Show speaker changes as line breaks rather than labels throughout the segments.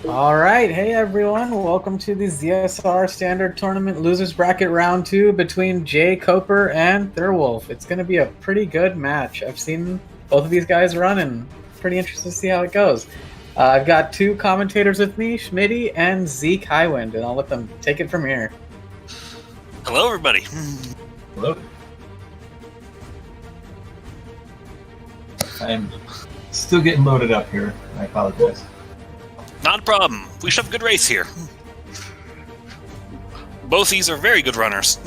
All right, hey everyone, welcome to the ZSR Standard Tournament Losers Bracket Round 2 between jkoper and Thirwolf. It's going to be a pretty good match. I've seen both of these guys run and pretty interested to see how it goes. I've got two commentators with me, Schmitty and Zeke Highwind, and I'll let them take it from here.
Hello everybody.
Hello. I'm still getting loaded up here. I apologize.
Not a problem. We should have a good race here. Both these are very good runners.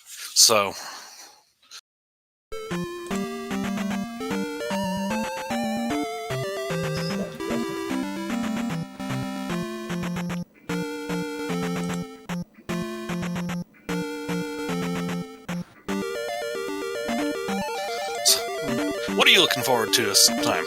So. What are you looking forward to this time?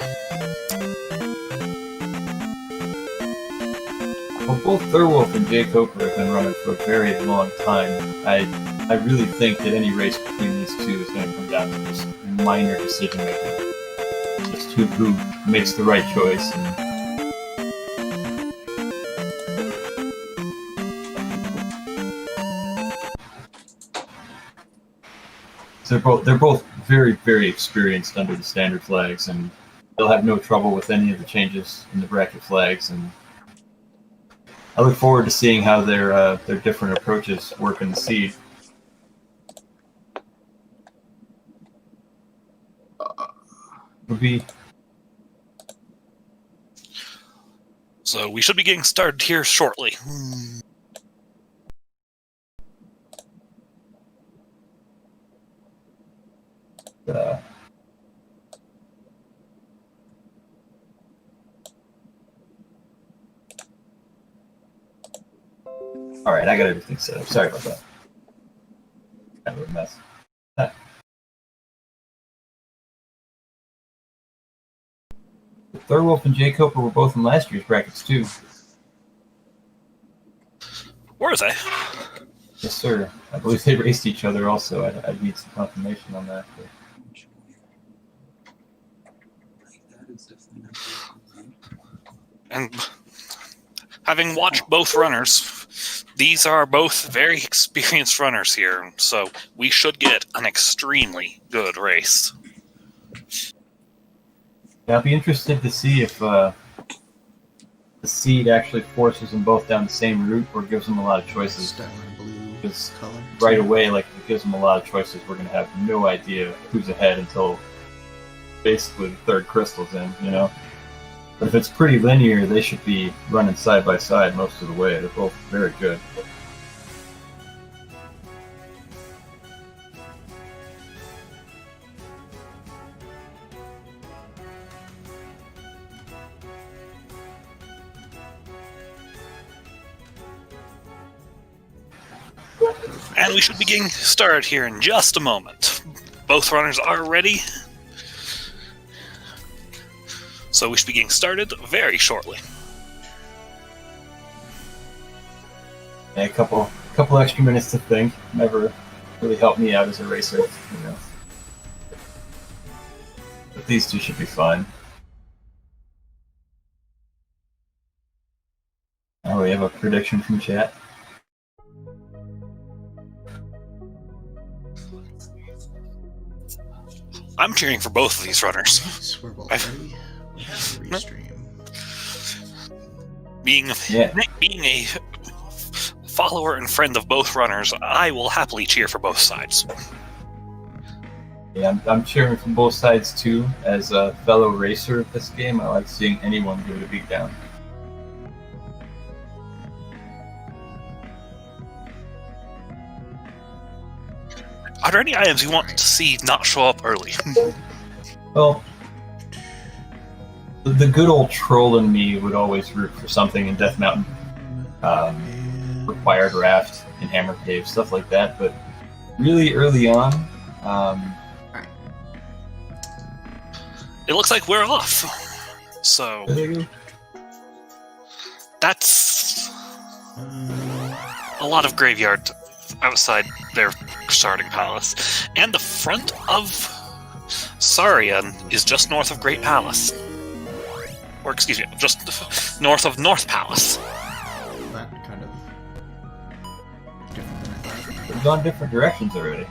Well, both Thirwolf and jkoper have been running for a very long time. I really think that any race between these two is going to come down to just minor decision making. Just who makes the right choice. So they're both very, very experienced under the standard flags, and they'll have no trouble with any of the changes in the bracket flags. And I look forward to seeing how their different approaches work in the seed.
So we should be getting started here shortly.
All right, I got everything set up. Sorry about that. Kind of a mess. Thirwolf and jkoper were both in last year's brackets too.
Where is I?
Yes, sir. I believe they raced each other also. I'd need some confirmation on that.
And having watched both runners, these are both very experienced runners here, so we should get an extremely good race.
Yeah, I'll be interested to see if the seed actually forces them both down the same route or gives them a lot of choices. Because right away, like, if it gives them a lot of choices, we're going to have no idea who's ahead until basically the third crystal's in, you know? But if it's pretty linear, they should be running side by side most of the way. They're both very good.
And we should be getting started here in just a moment. Both runners are ready. So we should be getting started very shortly.
Yeah, a couple extra minutes to think never really helped me out as a racer, you know. But these two should be fine. Oh, we have a prediction from chat.
I'm cheering for both of these runners. Being a follower and friend of both runners, I will happily cheer for both sides.
Yeah, I'm cheering from both sides too. As a fellow racer of this game, I like seeing anyone give it a beat down.
Are there any items you want to see not show up early?
Well, the good old troll in me would always root for something in Death Mountain. Required raft in Hammer Cave, stuff like that. But really early on,
it looks like we're off. So that's a lot of graveyard outside their starting palace. And the front of Sarian is just north of Great Palace. Or, excuse me, just north of North Palace.
That kind of different than I thought.
We've gone different directions already.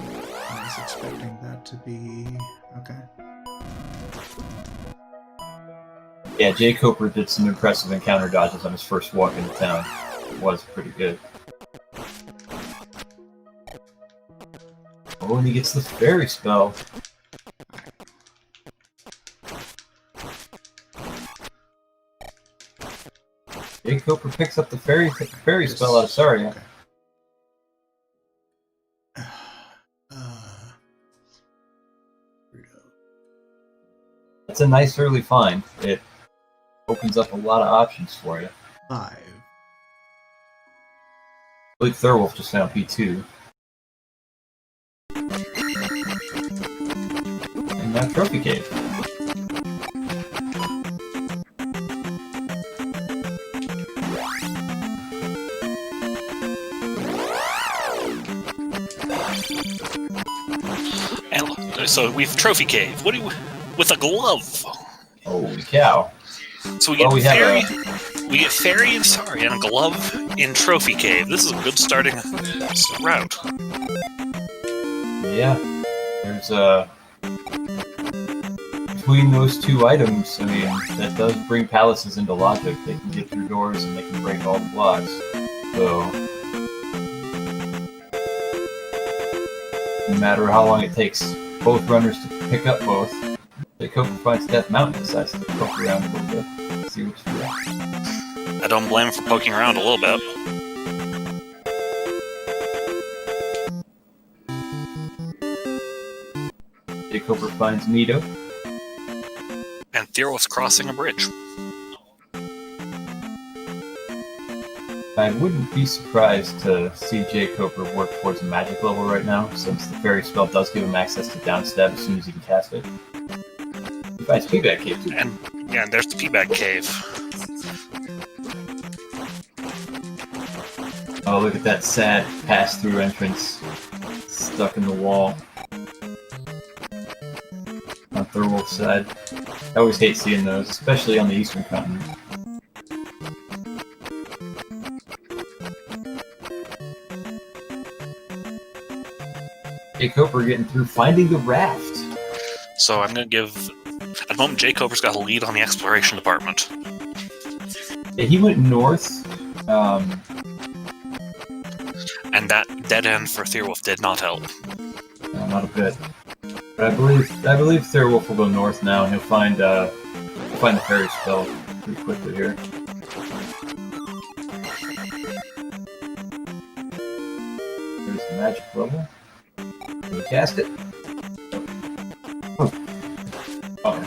I was expecting that to be okay.
Yeah, jkoper did some impressive encounter dodges on his first walk into town. It was pretty good. Oh, and he gets the fairy spell. jkoper picks up the fairy spell out of Saria.
Okay.
That's a nice early find. It opens up a lot of options for you.
5.
I believe Thirwolf just found P2. And now Trophy Cave.
And so we've Trophy Cave. What do you... with a glove.
Holy cow.
So we get
Well,
we get Fairy and Sari and a glove in Trophy Cave. This is a good starting route.
Yeah. There's between those two items, I mean, that does bring palaces into logic. They can get through doors and they can break all the blocks. So no matter how long it takes both runners to pick up both, jkoper finds Death Mountain, decides to poke around a little bit, see what's doing.
I don't blame him for poking around a little bit.
jkoper finds Mito.
And Thirwolf's crossing a bridge.
I wouldn't be surprised to see jkoper work towards a magic level right now, since the fairy spell does give him access to downstab as soon as he can cast it. He finds Peabag Cave too.
And yeah, there's the Peabag Cave.
Oh, look at that sad pass-through entrance stuck in the wall. On Thirwolf's side. I always hate seeing those, especially on the eastern continent. jkoper getting through, finding the raft.
So I'm going to give... At the moment, jkoper's got a lead on the exploration department.
Yeah, he went north.
And that dead end for Thirwolf did not help.
No, not a bit. But I believe Thirwolf will go north now, and he'll find the fairy spell pretty quickly here. There's the magic level. Can you cast it? Oh. Oh.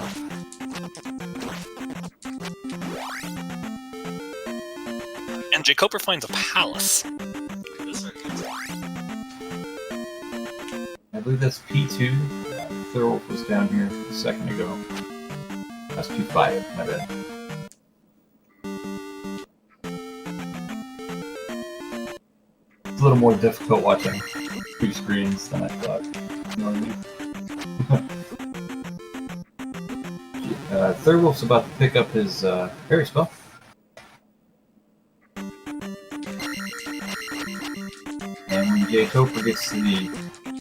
And jkoper finds a palace.
I believe that's P2. Thirwolf was down here a second ago. That's P5, my bad. It's a little more difficult watching two screens than I thought. You know what I mean? Thirwolf's about to pick up his fairy spell. And when jkoper gets to the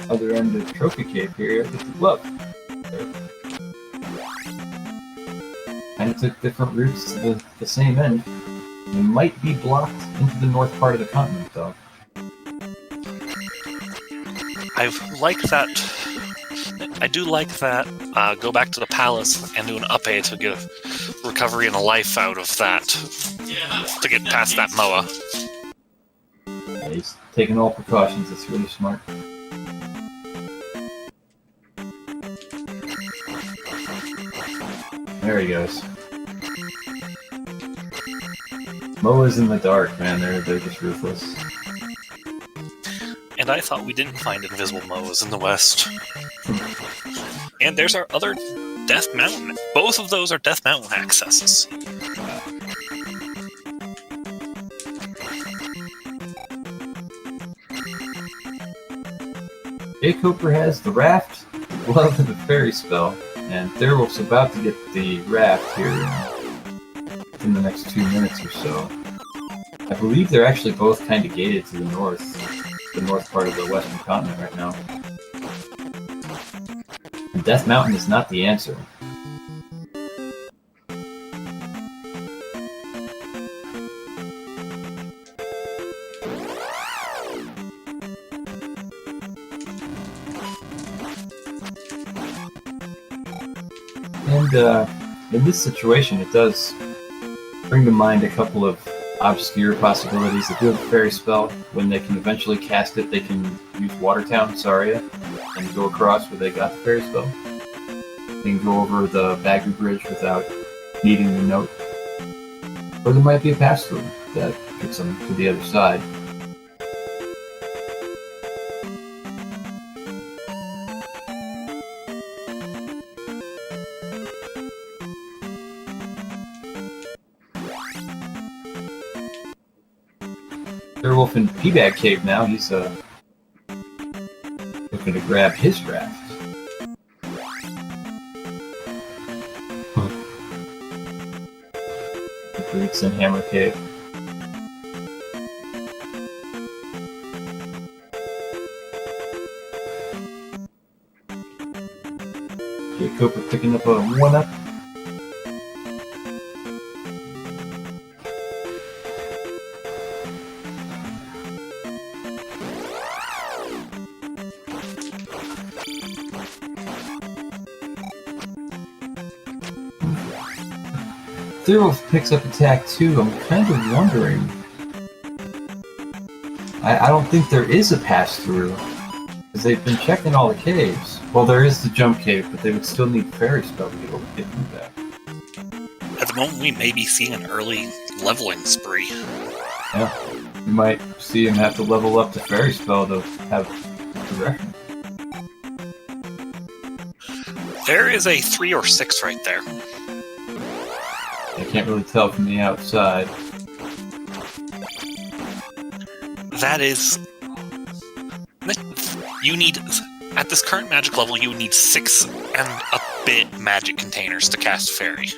other end of Trophy Cave here, gets the glove. And it took different routes to the same end. It might be blocked into the north part of the continent, though.
I like that. I do like that. Go back to the palace and do an up A to get a recovery and a life out of that. To get past that Moa.
Yeah, he's taking all precautions. It's really smart. There he goes. Moa's in the dark, man. They're just ruthless.
And I thought we didn't find invisible Moas in the west. And there's our other Death Mountain. Both of those are Death Mountain accesses.
jkoper has the raft, the glove, and the fairy spell. And Thirwolf's about to get the raft here in the next 2 minutes or so. I believe they're actually both kind of gated to the north part of the western continent right now. And Death Mountain is not the answer. And in this situation, it does bring to mind a couple of obscure possibilities. They do have a fairy spell. When they can eventually cast it, they can use Watertown, Saria, and go across where they got the fairy spell. They can go over the Bagu Bridge without needing the note. Or there might be a pass-through that gets them to the other side. Thirwolf in Peabag Cave now. He's looking to grab his raft. Greeks in Hammer Cave. jkoper picking up a 1-up. Thirwolf picks up attack 2. I'm kind of wondering. I don't think there is a pass-through, because they've been checking all the caves. Well, there is the jump cave, but they would still need fairy spell to be able to get through that.
At the moment, we may be seeing an early leveling spree.
Yeah, you might see him have to level up to fairy spell to have progression.
There is a 3 or 6 right there.
I can't really tell from the outside.
That is... You need... At this current magic level, you would need 6 and a bit magic containers to cast Fairy.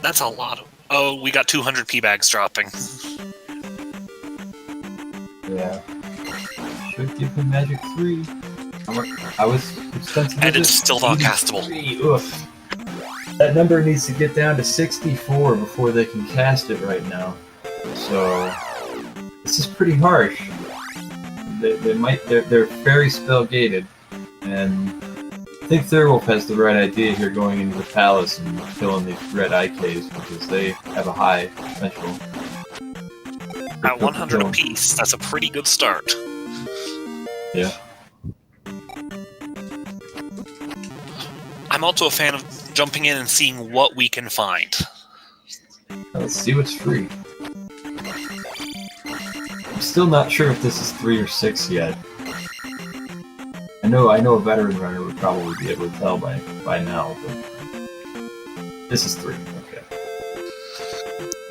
That's a lot of... Oh, we got 200 P-bags dropping.
Yeah. Should give him magic 3. I was expensive.
And it's still not castable.
Oof. That number needs to get down to 64 before they can cast it right now. So this is pretty harsh. They're fairy spell gated, and I think Thirwolf has the right idea here going into the palace and killing these red IKs because they have a high potential.
At 100 apiece, that's a pretty good start.
Yeah.
I'm also a fan of jumping in and seeing what we can find.
Let's see what's free. I'm still not sure if this is 3 or 6 yet. I know a veteran runner would probably be able to tell by now, but this is 3. Okay.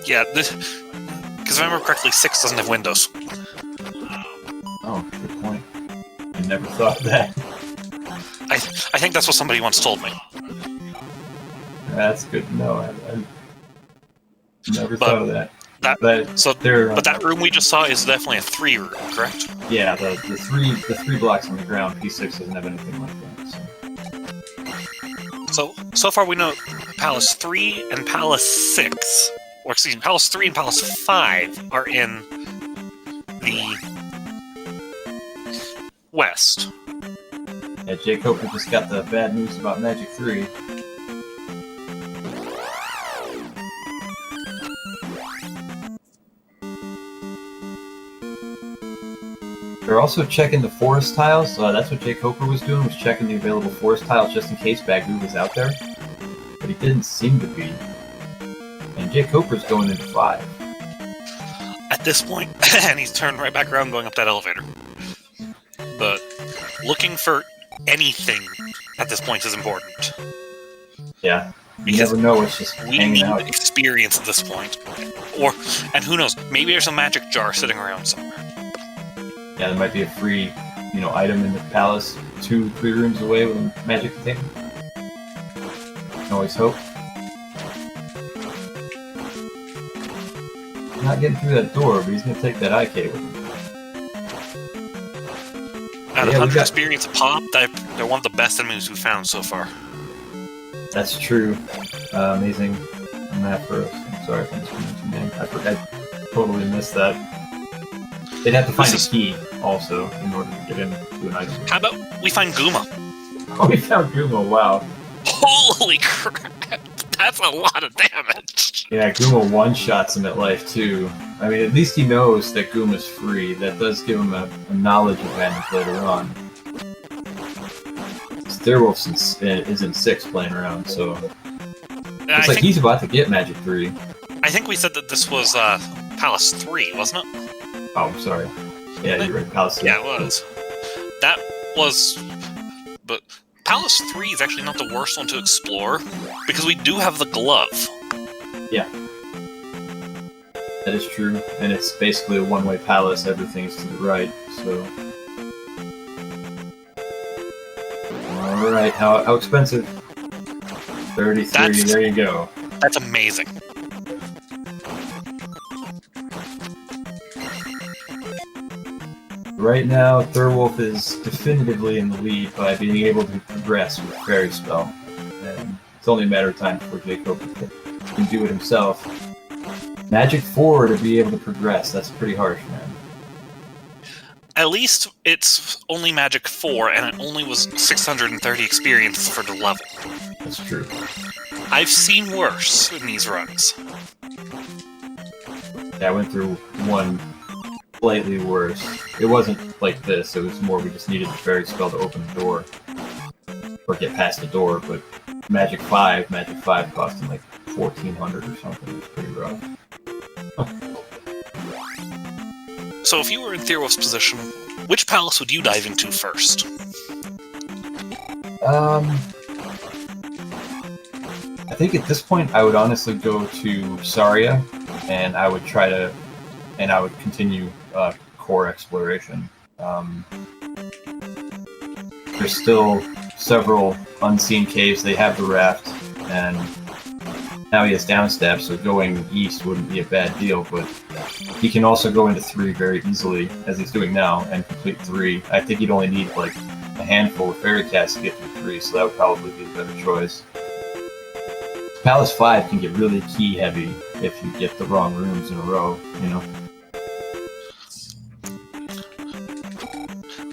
Yeah, because if I remember correctly, 6 doesn't have windows.
Oh, good point. I never thought of that.
I think that's what somebody once told me.
That's good to know. I never thought of that.
But that room we just saw is definitely a 3 room, correct?
Yeah, the three blocks on the ground. P6 doesn't have anything like that.
So far we know Palace 3 and Palace 6, or excuse me, Palace 3 and Palace 5 are in the west.
Yeah, jkoper just got the bad news about Magic 3. They're also checking the forest tiles. That's what jkoper was doing, was checking the available forest tiles just in case Bagu was out there. But he didn't seem to be. And jkoper's going into 5.
At this point, and he's turned right back around going up that elevator. But looking for anything at this point is important.
Yeah. You
Because
never know, it's just
we
hanging
need
out.
experience at this point. And who knows, maybe there's a magic jar sitting around somewhere.
Yeah, there might be a free item in the palace 2-3 rooms away with a magic thing. Can always hope. Not getting through that door, but he's gonna take that IK with him.
Out of 100 experience a pop, they're one of the best enemies we've found so far.
That's true. Amazing map for us. I'm sorry if I'm mispronouncing your name. I totally missed that. They'd have to find a key also in order to get into an item.
How about we find Gooma?
Oh, we found Gooma, wow.
Holy crap! That's a lot of damage!
Yeah, Gooma one-shots him at life too. I mean, at least he knows that Gooma's free. That does give him a knowledge advantage later on. Thirwolf is in 6 playing around, so... It's like he's about to get Magic 3.
I think we said that this was Palace 3, wasn't it?
Oh, I'm sorry. Yeah, you're right, Palace 3.
Yeah, it was. That was... But Palace 3 is actually not the worst one to explore, because we do have the glove.
Yeah. That is true, and it's basically a one-way palace, everything's to the right, so... Alright, how expensive? 33, there you go.
That's amazing.
Right now, Thirwolf is definitively in the lead by being able to progress with Fairy Spell. And it's only a matter of time before jkoper can do it himself. Magic 4 to be able to progress, that's pretty harsh, man.
At least it's only Magic 4, and it only was 630 experience for the level.
That's true.
I've seen worse in these runs.
Yeah, I went through one slightly worse. It wasn't like this, it was more we just needed the Fairy Spell to open the door. Or get past the door, but Magic 5 cost him like 1,400 or something. It was pretty rough.
So if you were in Thirwolf's position, which palace would you dive into first?
I think at this point I would honestly go to Saria, and I would continue core exploration. There's still several unseen caves. They have the raft, and now he has downstab, so going east wouldn't be a bad deal, but he can also go into 3 very easily, as he's doing now, and complete 3. I think he'd only need like a handful of fairy casts to get through 3, so that would probably be the better choice. Palace 5 can get really key heavy if you get the wrong rooms in a row, you know?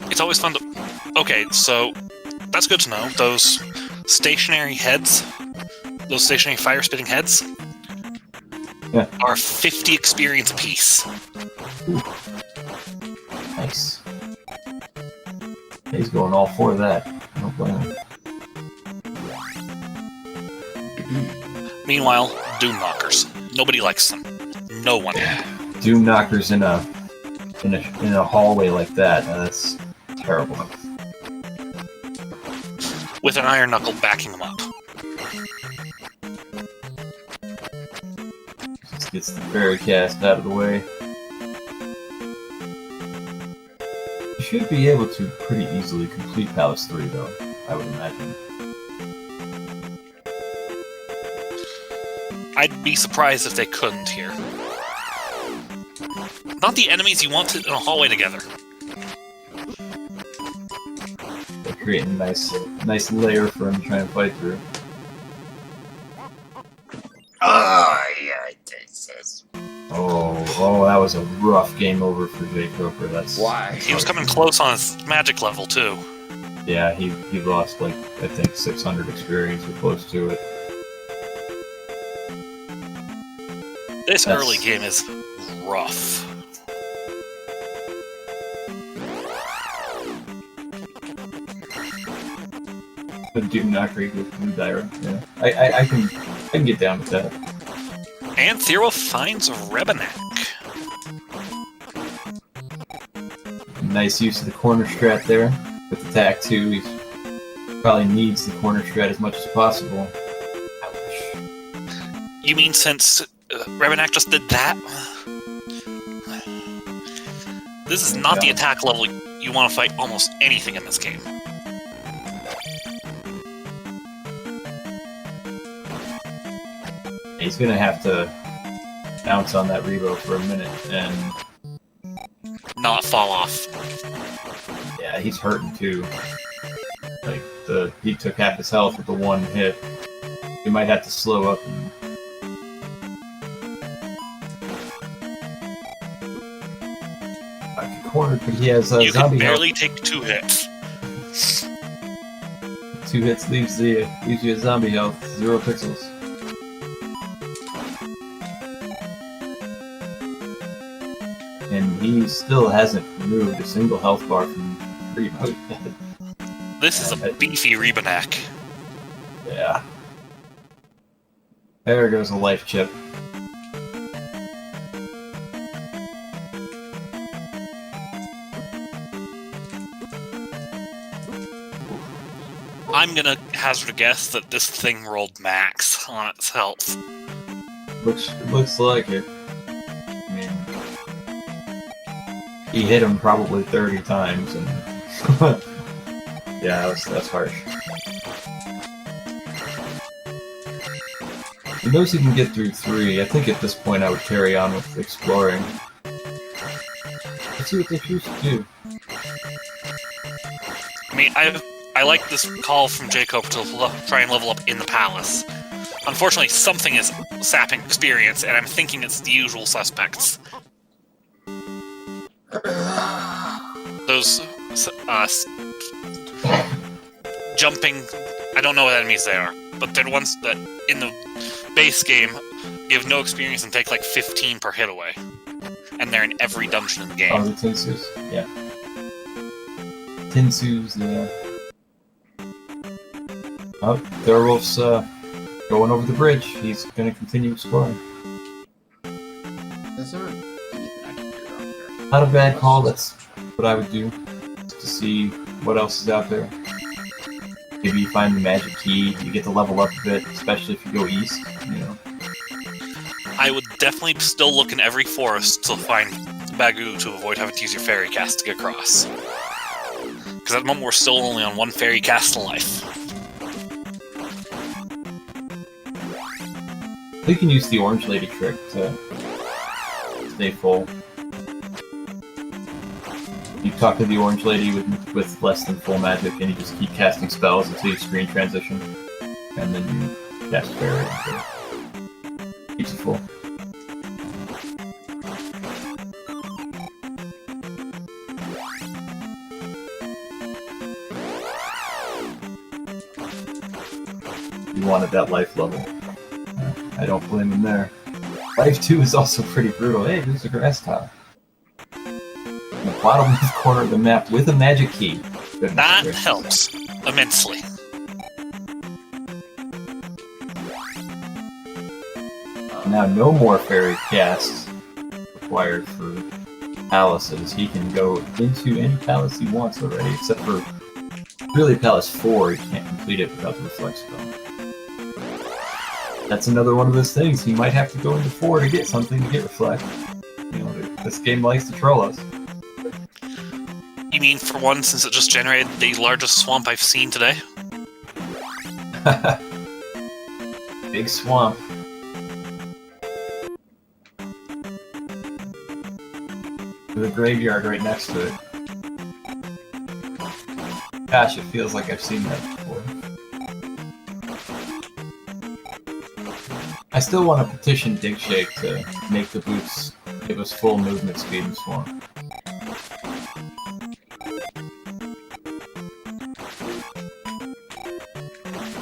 It's always fun to... Okay, so that's good to know. Those stationary heads, those stationary fire-spitting heads, are 50 experience apiece.
Ooh. Nice. He's going all for that. No blame him.
Meanwhile, Doom Knockers. Nobody likes them. No one.
Doom Knockers in a hallway like that. That's terrible.
With an Iron Knuckle backing them up.
Just gets the fairy cast out of the way. You should be able to pretty easily complete Palace 3, though, I would imagine.
I'd be surprised if they couldn't here. Not the enemies you want in a hallway together.
They're creating a nice layer for him to try and fight through.
Oh, yeah, I taste this.
Oh, that was a rough game over for jkoper. That's
why
he was coming close on his magic level too.
Yeah, he lost like I think 600 experience or close to it.
This early game is rough.
The Doom Knocker with Blue Dyra. Yeah, I can get down with that.
And Thirwolf finds Rebenak.
Nice use of the corner strat there with attack 2. He probably needs the corner strat as much as possible. Ouch.
You mean since Rebenak just did that? This is not the attack level you want to fight almost anything in this game.
He's gonna have to bounce on that Rebo for a minute and
Not fall off.
yeah, he's hurting too. Like he took half his health with the one hit. He might have to slow up and cornered, but he has
you
zombie
can barely
health.
take 2 hits.
2 hits leaves you a zombie health, 0 pixels. And he still hasn't removed a single health bar from Rebo.
This is a beefy Rebanak.
Yeah. There goes a life chip.
I'm gonna hazard a guess that this thing rolled max on its health.
Looks like it. I mean, he hit him probably 30 times, and yeah, that's harsh. He knows he can get through 3. I think at this point I would carry on with exploring. Let's see what they choose to do.
I mean, I like this call from jkoper to try and level up in the palace. Unfortunately, something is sapping experience, and I'm thinking it's the usual suspects. Those jumping, I don't know what enemies they are, but they're the ones that in the base game give no experience and take like 15 per hit away. And they're in every dungeon in the game.
Oh, the Tinsus, yeah. Tinsus, yeah. Oh, Thirwolf's going over the bridge. He's going to continue exploring.
Is there anything I can do around here?
Not a bad call. That's what I would do, just to see what else is out there. Maybe you find the magic key. You get to level up a bit, especially if you go east. You know.
I would definitely still look in every forest to find Bagu to avoid having to use your fairy cast to get across. Because at the moment we're still only on 1 fairy cast in life.
You can use the Orange Lady trick to stay full. You talk to the Orange Lady with less than full magic, and you just keep casting spells until you screen transition, and then you cast Fairy until it keeps you full. You wanted that life level. I don't blame him there. Life 2 is also pretty brutal. Hey, there's a grass top. In the bottom left corner of the map with a magic key. Goodness
That
gracious.
helps immensely.
Now no more fairy casts required for palaces. He can go into any palace he wants already, except for really Palace 4, he can't complete it without the reflect spell. That's another one of those things. He might have to go into 4 to get something to get reflect. You know, this game likes to troll us.
You mean, for one, since it just generated the largest swamp I've seen today?
Big swamp. With a graveyard right next to it. Gosh, it feels like I've seen that before. I still want to petition Digshake to make the boots give us full movement speed in Swamp.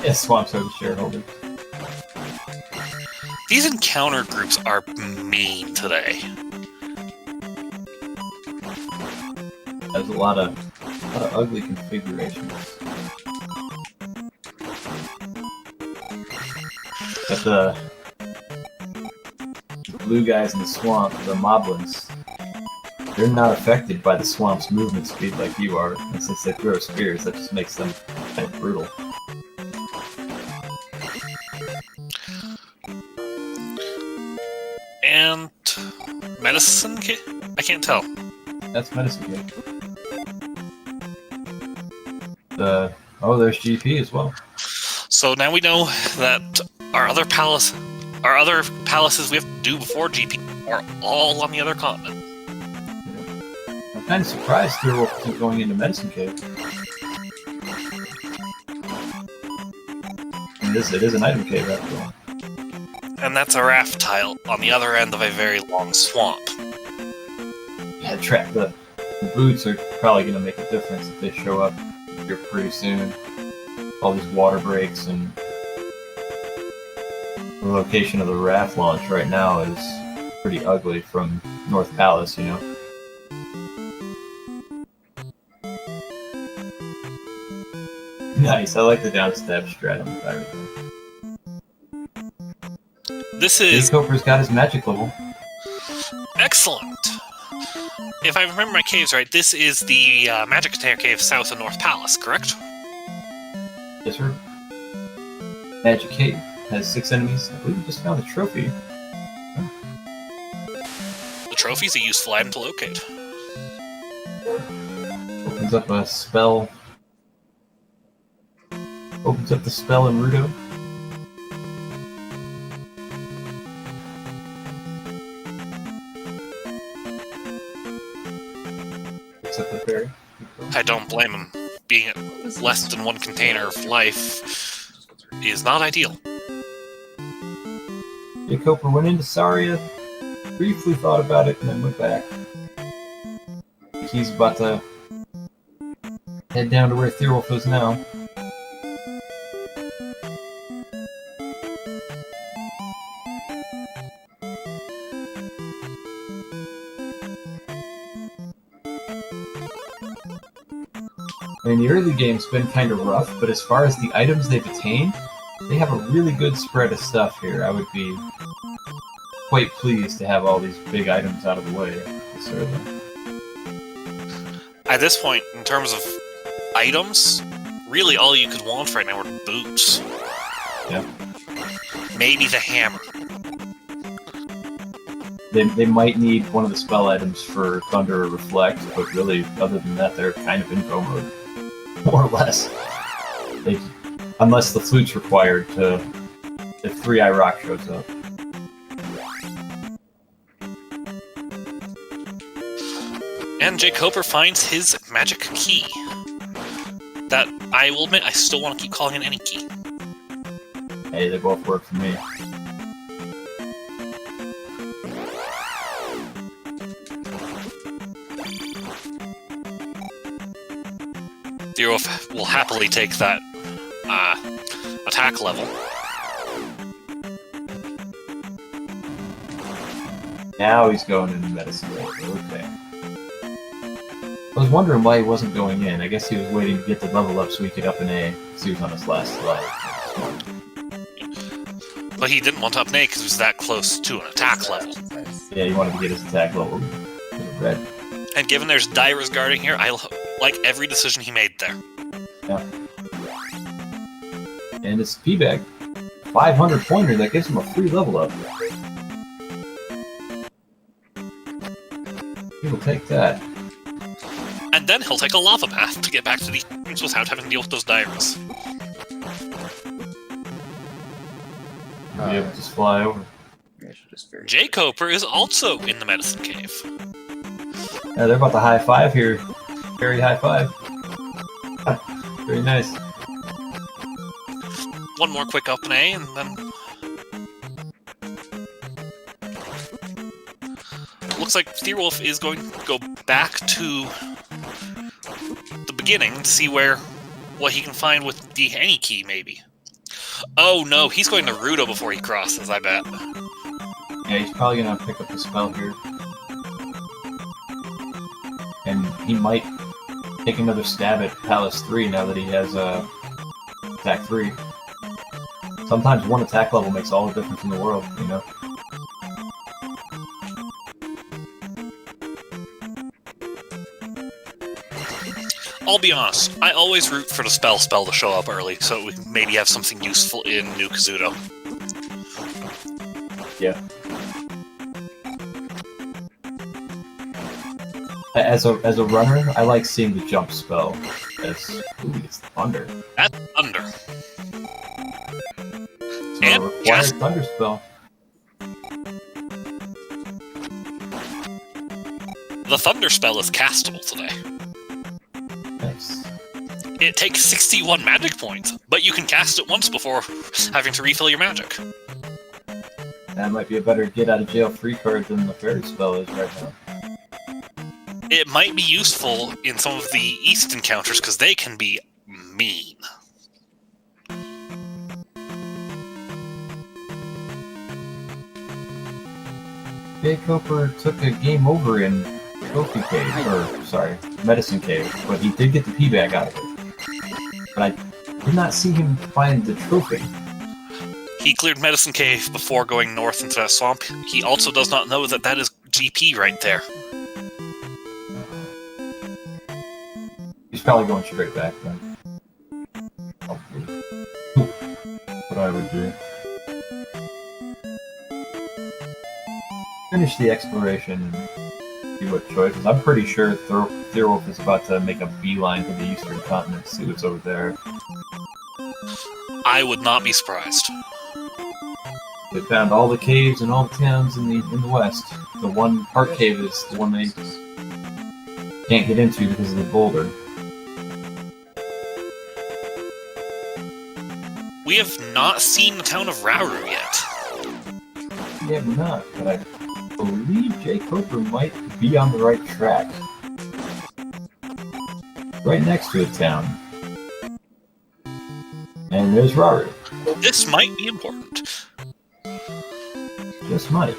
Yeah, Swamp's are the shareholders.
These encounter groups are mean today.
There's a lot of ugly configurations. But the blue guys in the swamp, the moblins, they're not affected by the swamp's movement speed like you are, and since they throw spears, that just makes them kind of brutal.
And medicine kit? I can't tell.
That's medicine kit. Oh, there's GP as well.
So now we know that our other palaces we have to do before GP are all on the other continent.
I'm kind of surprised Thirwolf isn't going into Medicine Cave. It is an item cave after all.
And that's a raft tile on the other end of a very long swamp.
Yeah, the boots are probably going to make a difference if they show up here pretty soon. All these water breaks and the location of the raft launch right now is pretty ugly from North Palace, you know. Nice, I like the downstab strat on the pirate.
This is
jkoper's got his magic level.
excellent. If I remember my caves right, this is the magic container cave south of North Palace, correct?
Yes, sir. Magic Cave has 6 enemies. I believe we just found a trophy.
The trophy's a useful item to locate.
Opens up a spell. Opens up the spell in Rudo. Picks up the fairy.
I don't blame him. Being at less than one container of life is not ideal.
jkoper went into Saria, briefly thought about it, and then went back. He's about to head down to where Thirwolf is now. I mean, the early game's been kind of rough, but as far as the items they've attained, they have a really good spread of stuff here. I would be quite pleased to have all these big items out of the way.
At this point, in terms of items, really all you could want right now are boots.
Yeah.
Maybe the hammer.
They might need one of the spell items for Thunder or Reflect, but really, other than that, they're kind of in go mode. More or less. Unless the flute's required if 3-Eye Rock shows up.
And jkoper finds his magic key. That, I will admit, I still want to keep calling it any key.
Hey, they both work for me.
Thirwolf will happily take that attack level.
Now he's going into Medicine Cave. Okay. I was wondering why he wasn't going in. I guess he was waiting to get the level up so he could up an A, because he was on his last slide.
But he didn't want to up an A because he was that close to an attack level.
Yeah, he wanted to get his attack level red.
And given there's divers guarding here, I like every decision he made there.
Yeah. And it's P-Bag. 500 pointer, that gives him a free level up. He will take that.
And then he'll take a lava bath to get back to the entrance without having to deal with those divers.
He'll be able to just fly over.
jkoper is also in the medicine cave.
Yeah, they're about to high five here. Very high five. Very nice.
One more quick up and A, and then... Looks like Thirwolf is going to go back to the beginning to see what he can find with the any key, maybe. Oh no, he's going to Rudo before he crosses, I bet.
Yeah, he's probably gonna pick up the spell here. And he might take another stab at Palace 3 now that he has attack 3. Sometimes one attack level makes all the difference in the world, you know?
I'll be honest, I always root for the spell to show up early, so we can maybe have something useful in New Kazuto.
Yeah. As a runner, I like seeing the jump spell It's thunder.
That's thunder.
So
And
required
just-
thunder spell.
The thunder spell is castable today.
Nice.
It takes 61 magic points, but you can cast it once before having to refill your magic.
That might be a better get out of jail free card than the fairy spell is right now.
It might be useful in some of the East encounters because they can be mean.
jkoper took a game over in Trophy Cave, or sorry, Medicine Cave, but he did get the P bag out of it. But I did not see him find the trophy.
He cleared Medicine Cave before going north into that swamp. He also does not know that that is GP right there.
He's probably going straight back then. Hopefully. What I would do. Finish the exploration and see what choices. I'm pretty sure Thirwolf is about to make a beeline to the eastern continent, see what's over there.
I would not be surprised.
They found all the caves and all the towns in the west. The one Heart Cave is the one they can't get into because of the boulder.
We have not seen the town of Rauru yet.
Yeah, we're not, but I believe jkoper might be on the right track. Right next to a town. And there's Rauru.
This might be important.
Just might.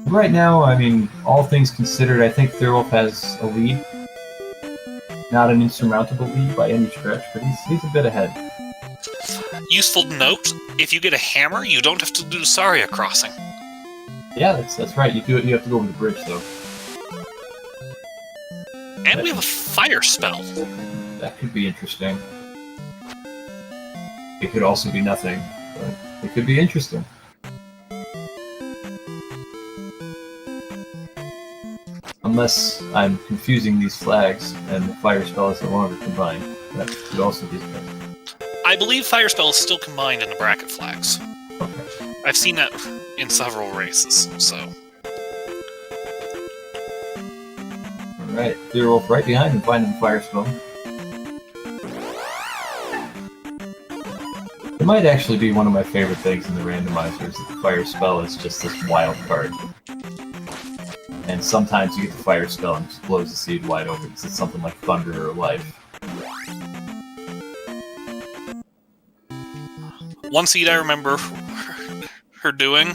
Right now, I mean, all things considered, I think Thirwolf has a lead. Not an insurmountable lead by any stretch, but he's a bit ahead.
Useful to note, if you get a hammer, you don't have to do the Saria crossing.
Yeah, that's right. You have to go over the bridge, though.
And we have a fire spell.
That could be interesting. It could also be nothing, but it could be interesting. Unless I'm confusing these flags and the fire spell is no longer combined. That could also be the case.
I believe fire spell is still combined in the bracket flags.
Okay.
I've seen that in several races, so...
Alright, Thirwolf right behind him, finding the fire spell. It might actually be one of my favorite things in the randomizer is that the fire spell is just this wild card. And sometimes you get the fire spell and it just blows the seed wide open because it's something like thunder or life.
One seed I remember her doing,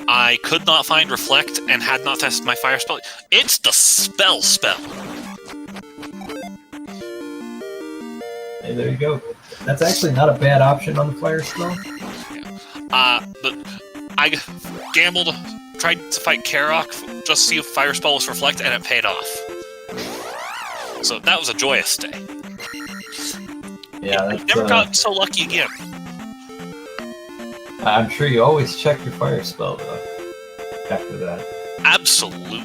I could not find Reflect and had not tested my fire spell. It's the spell!
Hey, there you go. That's actually not a bad option on the fire spell.
But I gambled, tried to fight Karok just to see if fire spell was Reflect, and it paid off. So that was a joyous day.
Yeah,
I've
that's,
never gotten so lucky again.
I'm sure you always check your fire spell, though, after that.
Absolutely.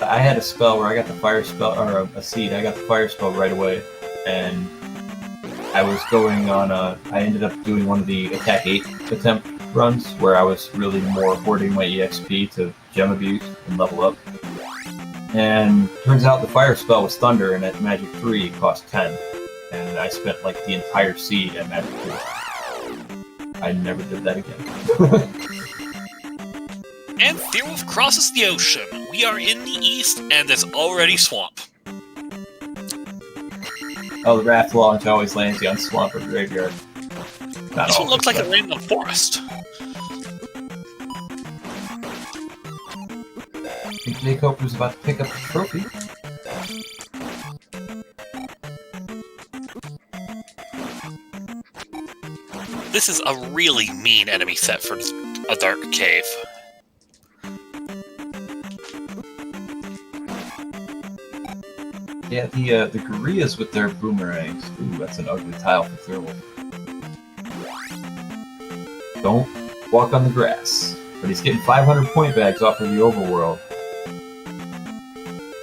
I had a spell where I got the fire spell, or a seed, I got the fire spell right away, and I was going on I ended up doing one of the Attack 8 attempt runs, where I was really more hoarding my EXP to gem abuse and level up. And turns out the fire spell was Thunder, and at Magic 3 it cost 10. And I spent like the entire seed at Magic 3. I never did that again.
And Thirwolf crosses the ocean. We are in the east, and there's already swamp.
Oh, the raft launch always lands you on swamp or graveyard. Not
This one
always,
looks like
but-
a random forest.
I think jkoper's about to pick up the trophy.
This is a really mean enemy set for a dark cave.
Yeah, the gorillas with their boomerangs. Ooh, that's an ugly tile for Thirwolf. Don't walk on the grass. But he's getting 500 point bags off of the overworld.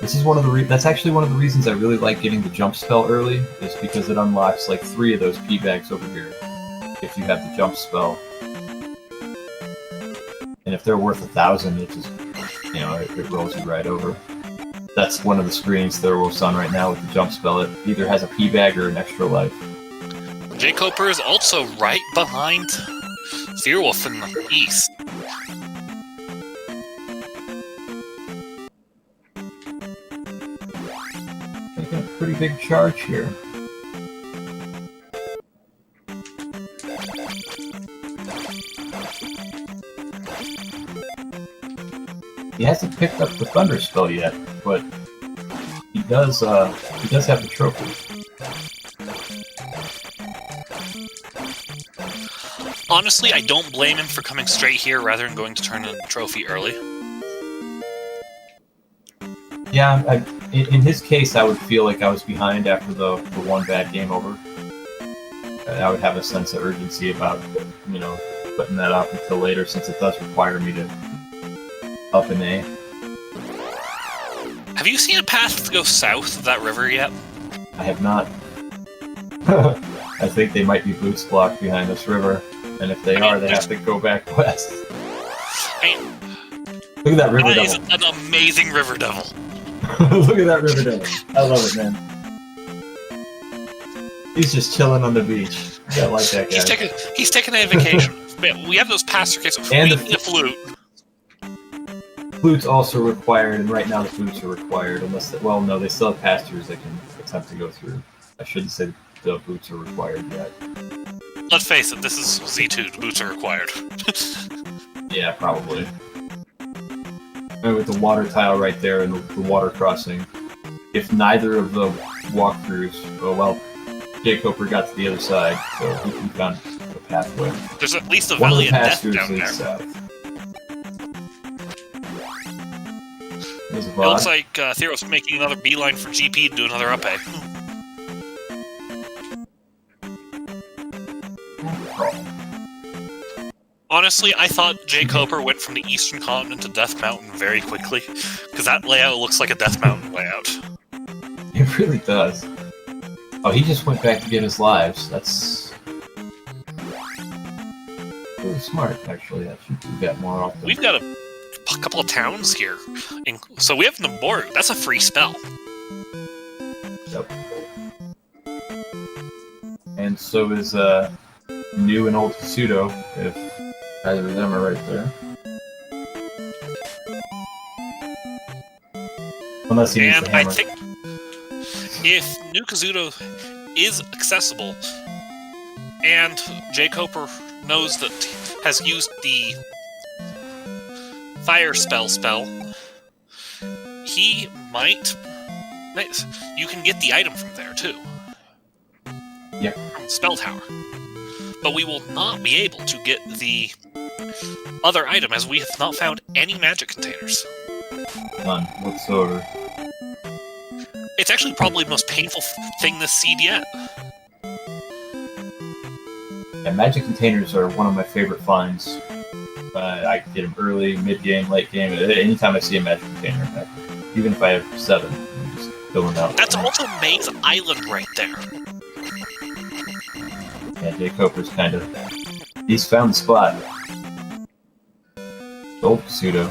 This is one of the that's actually one of the reasons I really like getting the jump spell early, is because it unlocks like 3 of those P bags over here if you have the jump spell. And if they're worth 1,000, it just, you know, it rolls you right over. That's one of the screens Thirwolf's on right now with the jump spell. It either has a P bag or an extra life.
Jkoper is also right behind Thirwolf in the east.
Making a pretty big charge here. He hasn't picked up the Thunder spell yet, but he does have the trophy.
Honestly, I don't blame him for coming straight here rather than going to turn in the trophy early.
Yeah, in his case, I would feel like I was behind after the one bad game over. I would have a sense of urgency about, you know, putting that off until later, since it does require me to up an A.
Have you seen a path to go south of that river yet?
I have not. I think they might be boots blocked behind this river, and if they are, they have to go back west. Look at that river
That is
devil.
an amazing river devil.
Look at that river devil. I love it, man. He's just chilling on the beach. I like that guy.
He's taking a vacation. We have those pasture kits.
And
we
the
need a flute.
Flute's also required, and right now the flutes are required, unless well, no, they still have pastures they can attempt to go through. I shouldn't say the boots are required yet.
Let's face it, this is Z2. The boots are required.
Yeah, probably. And with the water tile right there and the water crossing, if neither of the walkthroughs, oh well, jkoper got to the other side, so he found a pathway.
There's at least a
One of
valley
the
of death
pastures
down
leads
there.
south. There's a
It looks
VOD.
like Theros making another beeline for GP to do another up A. Honestly, I thought jkoper went from the eastern continent to Death Mountain very quickly, because that layout looks like a Death Mountain layout.
It really does. Oh, he just went back to get his lives. That's really smart, actually. I should do that more often.
We've got a couple of towns here. So we have Naboru. That's a free spell.
Yep. And so is new and old Pseudo, if either of them are right there. Unless he needs
And
the
I
hammer.
think if New Kazuto is accessible, and jkoper knows that has used the fire spell, he might. You can get the item from there too.
Yep.
From Spell Tower. But we will not be able to get the other item, as we have not found any magic containers.
None whatsoever.
It's actually probably the most painful thing this seed yet.
Yeah, magic containers are one of my favorite finds. I can get them early, mid-game, late game. Anytime I see a magic container, even if I have 7, I'm just filling out.
That's also Maze Island right there.
Yeah, jkoper's kind of... He's found the spot. Old Pseudo.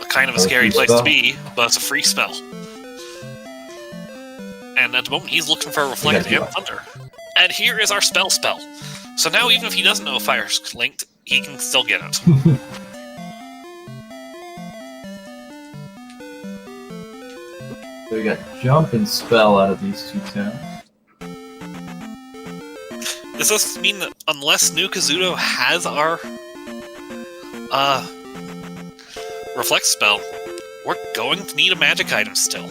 Kind of a
Or a
scary
free
place to
spell.
be, but it's a free spell. And at the moment, he's looking for a Reflect
Yeah,
and Thunder. And here is our spell. So now, even if he doesn't know if Fire's linked, he can still get it.
So we got jump and spell out of these 2 towns.
Does this mean that unless New Kazuto has our Reflect spell, we're going to need a magic item still?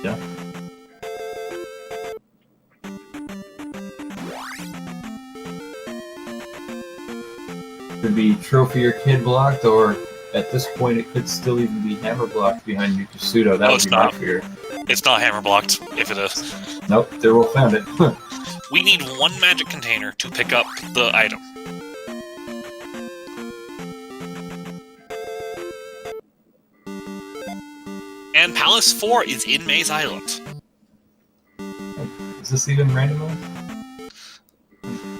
Yeah. Could be trophy or kid blocked, or at this point it could still even be hammer blocked behind New Pseudo. That
No,
would
it's
be my
not.
fear.
It's not hammer blocked, if it is.
Nope, Thirwolf found it.
We need one magic container to pick up the item. And Palace 4 is in Maze Island.
Is this even randomized?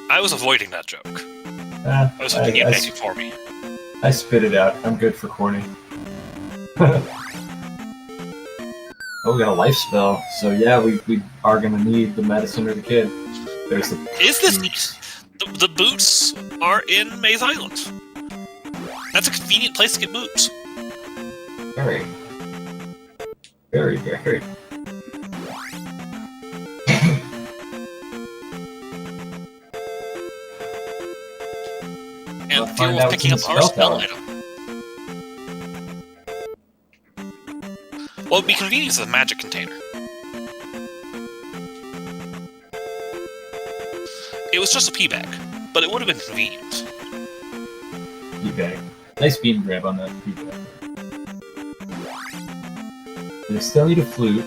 I was avoiding that joke.
I
I was hoping you'd make it for me.
I spit it out. I'm good for corny. Oh, we got a life spell. So yeah, we are gonna need the medicine or the kid. There's the.
Is this... The boots are in Maze Island. That's a convenient place to get boots.
Very. Very, very.
And
We'll find
Thirwolf
out
picking up
what's in
our
the
spell
spell
item. Well, it'd be convenient as a magic container. It was just a pea bag, but it would have been convenient.
Pea bag. Nice beam grab on that pea bag. They still need a flute.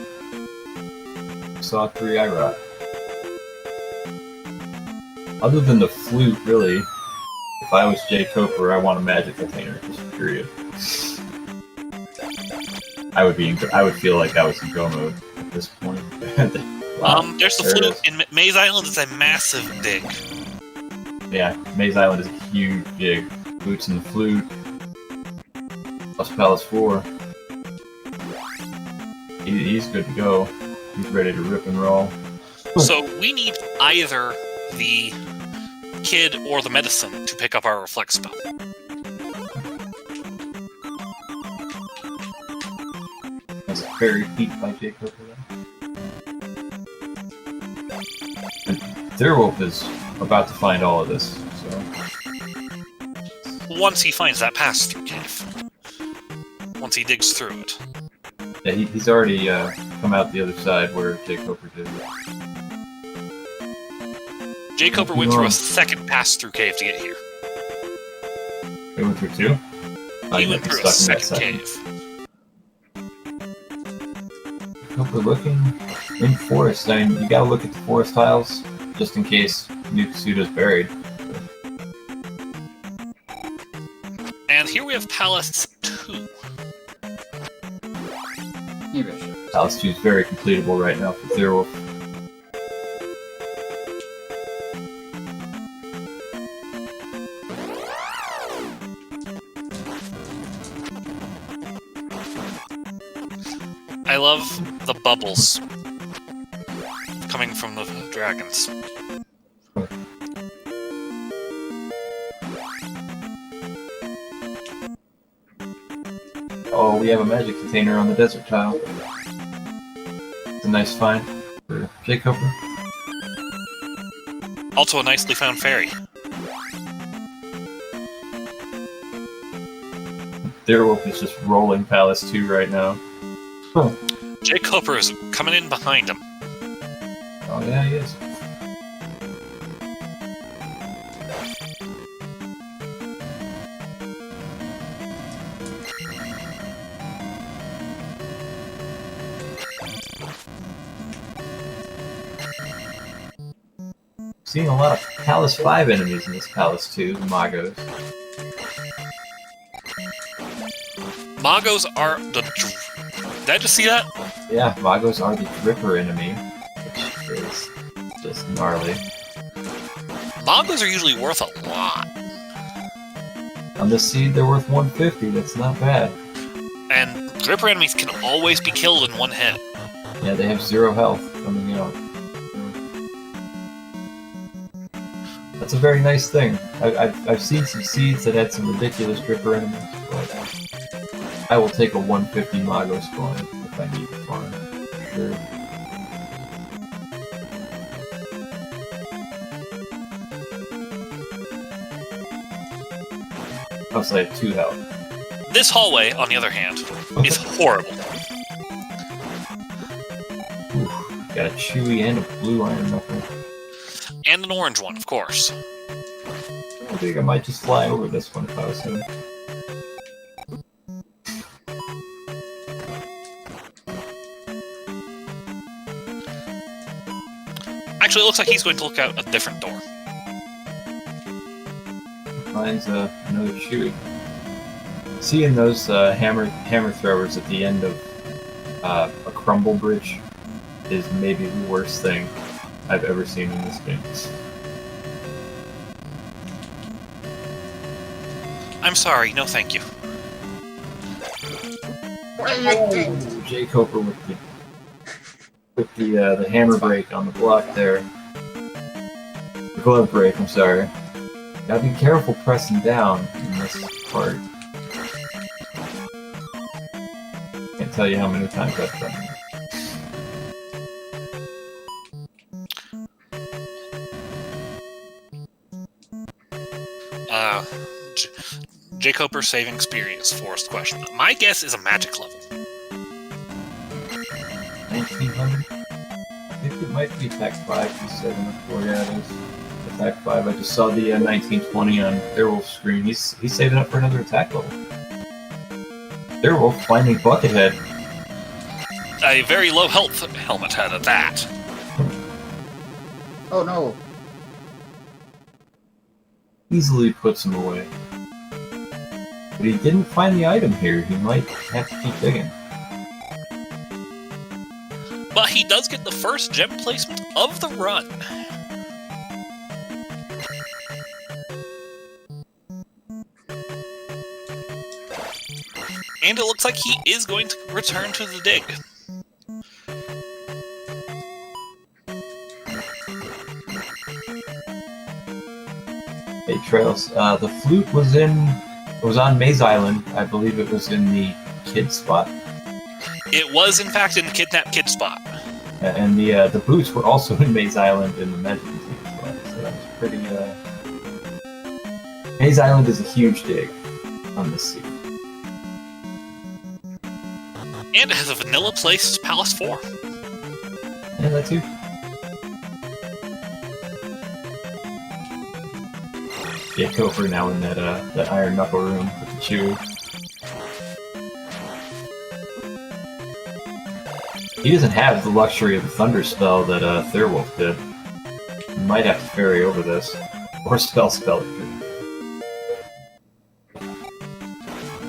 Saw 3 eye rot. Other than the flute, really, if I was jkoper, I want a magic container, just period. I would feel like I was in go mode at this point. Wow,
There's the
there it
flute
is.
in Maze Island. It's a massive dig.
Yeah, Maze Island is a huge dig. Boots and the flute. Plus Palace 4. He's good to go. He's ready to rip and roll.
So we need either the kid or the medicine to pick up our reflect spell.
That's a fairy feat by jkoper. And Thirwolf is about to find all of this, so...
Once he finds that pass-through cave. Once he digs through it.
Yeah, he's already come out the other side where jkoper did.
jkoper went through a second pass-through cave to get here.
He went through 2?
He went through a second cave.
Hope we're looking in forest. I mean, you gotta look at the forest tiles, just in case Nukasuda's buried.
And here we have Palace 2.
Palace 2 is very completable right now for Thirwolf.
I love the bubbles coming from the dragons.
Oh, we have a magic container on the desert tile. It's a nice find for jkoper.
Also a nicely found fairy.
Thirwolf is just rolling Palace 2 right now.
jkoper is coming in behind him.
Oh yeah, he is. Seeing a lot of Palace 5 enemies in this Palace 2, the Magos.
Magos are the... Did I just see that?
Yeah, Magos are the Dripper enemy, which is just gnarly.
Magos are usually worth a lot.
On this seed, they're worth 150, that's not bad.
And Dripper enemies can always be killed in one hit.
Yeah, they have 0 health coming out. That's a very nice thing. I've seen some seeds that had some ridiculous Dripper enemies, but I will take a 150 Mago spawn if I need to farm. Sure. Plus I have 2 health.
This hallway, on the other hand, is horrible.
Ooh, got a chewy and a blue iron knuckle.
And an orange one, of course.
I think I might just fly over this one if I was him.
Actually, it looks like he's going to look out a different door.
Mine's another chewy. Seeing those hammer throwers at the end of A crumble bridge is maybe the worst thing I've ever seen in this game.
I'm sorry, no thank you.
Jkoper with the hammer break on the block there. The glove break, I'm sorry. Gotta be careful pressing down in this part. Can't tell you how many times I've done it.
Jkoper saving experience forced question. My guess is a magic level.
1900? I think it might be Attack 5 he's saving up for. Yeah, it is. Attack 5. I just saw the 1920 on Thirwolf's screen. He's saving up for another attack level. Thirwolf finding Buckethead.
A very low health helmet head at that.
Oh no!
Easily puts him away. But he didn't find the item here. He might have to keep digging.
But he does get the first gem placement of the run. And it looks like he is going to return to the dig.
Hey Trails, the flute was on Maze Island. I believe it was in the kid spot.
It was, in fact, in Kidnap Kid spot.
And the boots were also in Maze Island in the Medicine spot. So that was pretty. Maze Island is a huge dig on this sea.
And it has a vanilla placed Palace 4.
Yeah, that too. Jkoper now in that iron knuckle room with the chew. He doesn't have the luxury of the thunder spell that Thirwolf did. He might have to ferry over this, or spell it through.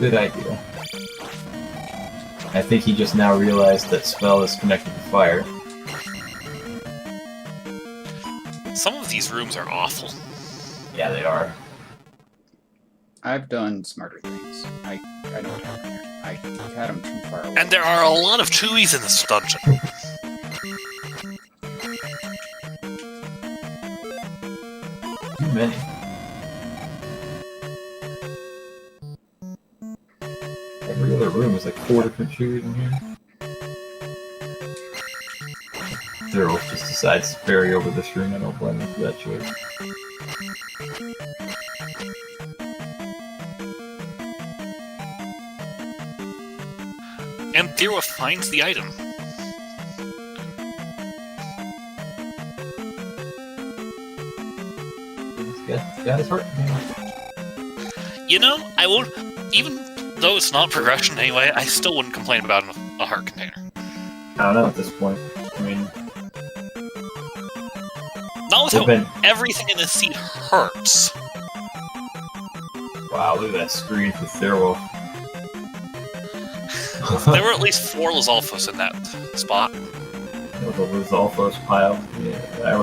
Good idea. I think he just now realized that spell is connected to fire.
Some of these rooms are awful.
Yeah, they are.
I've done smarter things. I know what happened there. I had him too far away.
And there are a lot of chewies in this dungeon.
Too many. Every other room is like 4 different chewies in here. Thirwolf just decides to ferry over this room. I don't blame him for that choice.
And Thirwolf finds the item.
He's got his heart.
You know, I won't... Even though it's not progression anyway, I still wouldn't complain about a heart container.
I don't know at this point. I mean...
Not with how everything in this seat hurts.
Wow, look at that screen for Thirwolf.
There were at least 4 Lizalfos in that spot.
With the Lizalfos pile. Yeah, I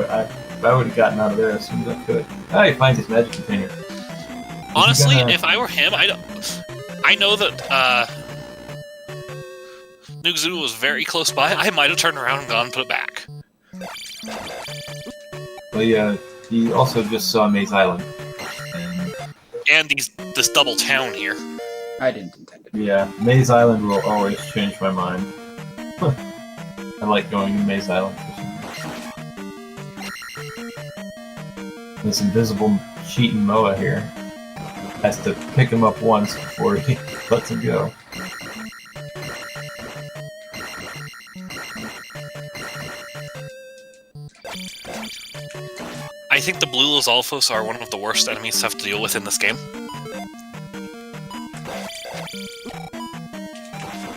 would have gotten out of there as soon as I could. Oh, he finds his magic container.
Honestly, if I were him, I know that Nugzu was very close by. I might have turned around and gone and put it back.
Well, yeah, he also just saw Maze Island.
And this double town here.
I didn't intend it.
Yeah, Maze Island will always change my mind. I like going to Maze Island for some reason. This invisible cheating Moa here has to pick him up once before he lets him go.
I think the blue Lizalfos are one of the worst enemies to have to deal with in this game.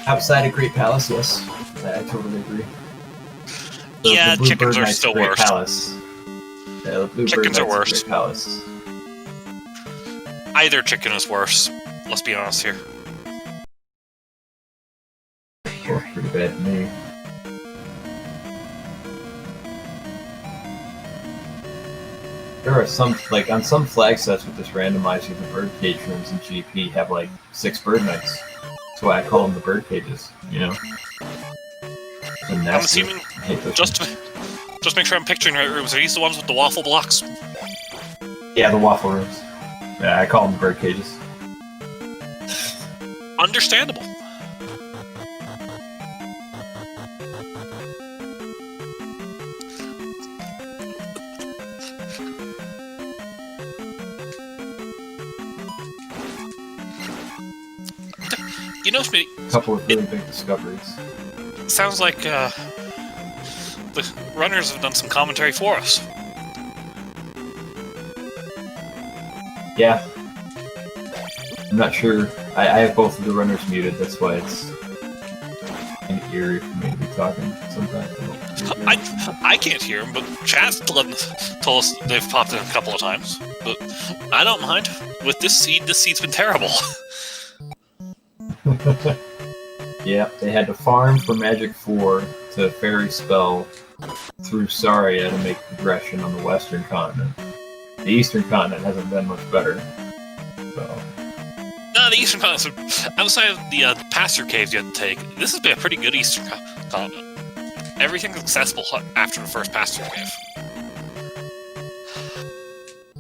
Outside of Great Palace, yes. I totally agree.
Yeah,
the
chickens are
Knight's
still
Great
worse.
Palace. Yeah, the Blue
Chickens
Bird
are
Knight's
worse.
Great Palace.
Either chicken is worse. Let's be honest here.
Both pretty bad to me. There are some, like, on some flag sets with this randomizer, the bird cage rooms in GP have, like, 6 bird knights. That's why I call them the bird cages, you know?
I'm assuming, just make sure I'm picturing the right rooms. Are these the ones with the waffle blocks?
Yeah, the waffle rooms. Yeah, I call them the bird cages.
Understandable. You know, Smitty,
A couple of really big discoveries.
sounds like the runners have done some commentary for us.
Yeah. I'm not sure. I have both of the runners muted, that's why it's kind of eerie for me to be talking sometimes.
I can't hear them, but chat's told us they've popped in a couple of times. But I don't mind. With this seed's been terrible.
Yeah, they had to farm for Magic 4 to fairy spell through Saria to make progression on the western continent. The eastern continent hasn't been much better. So.
No, the eastern continent, outside of the Pasture Caves you had to take, this has been a pretty good eastern continent. Everything's accessible after the first Pasture Cave.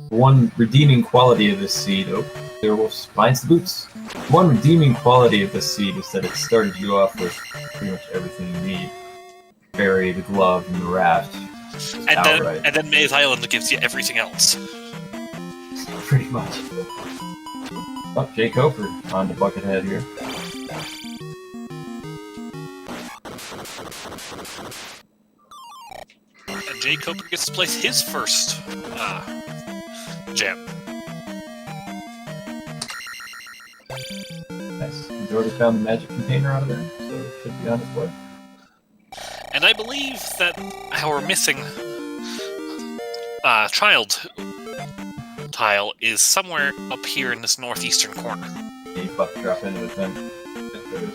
One redeeming quality of this seed, Thirwolf finds the boots. One redeeming quality of this seed is that it started you off with pretty much everything you need. Fairy, the glove, and the raft.
And then Maze Island gives you everything else.
Pretty much. Oh, jkoper on the Buckethead here.
And jkoper gets to place his first gem.
Nice. He's already found the magic container out of there, so it should be on its way.
And I believe that our missing child tile is somewhere up here in this northeastern corner.
Yeah, you about to drop into it then. There it is.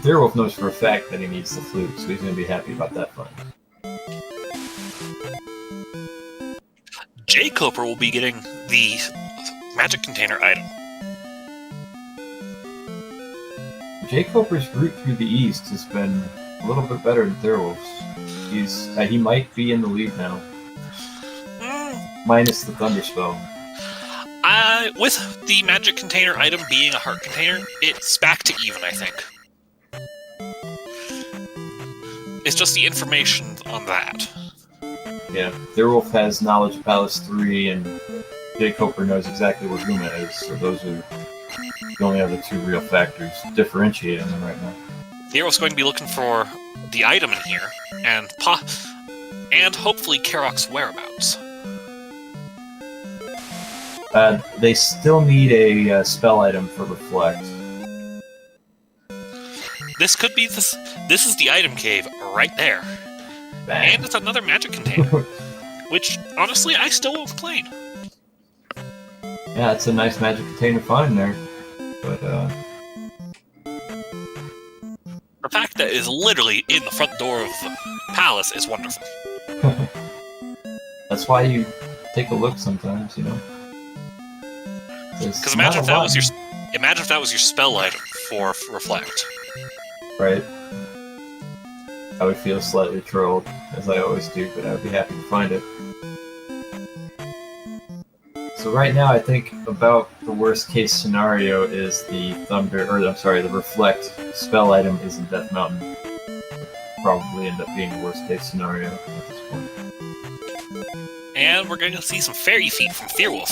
Thirwolf knows for a fact that he needs the flute, so he's going to be happy about that find.
jkoper will be getting the magic container item.
jkoper's route through the east has been a little bit better than Thirwolf's. He might be in the lead now. Minus the thunder spell.
With the magic container item being a heart container, it's back to even, I think. It's just the information on that.
Yeah, Thirwolf has Knowledge Palace 3, and jkoper knows exactly where Guma is, so those are the only other two real factors differentiating them right now.
Thirwolf's going to be looking for the item in here, and hopefully Karok's whereabouts.
They still need a spell item for Reflect.
This could be this. This is the item cave right there.
Bang.
And it's another magic container. Which, honestly, I still won't complain.
Yeah, it's a nice magic container find there. But,
the fact that it is literally in the front door of the palace is wonderful.
that's why you take a look sometimes, you know?
Because imagine if that was your spell item for Reflect.
Right. I would feel slightly trolled, as I always do, but I would be happy to find it. So right now, I think about the worst case scenario is the the Reflect spell item is in Death Mountain. Probably end up being the worst case scenario at this point.
And we're going to see some fairy feet from Thirwolf.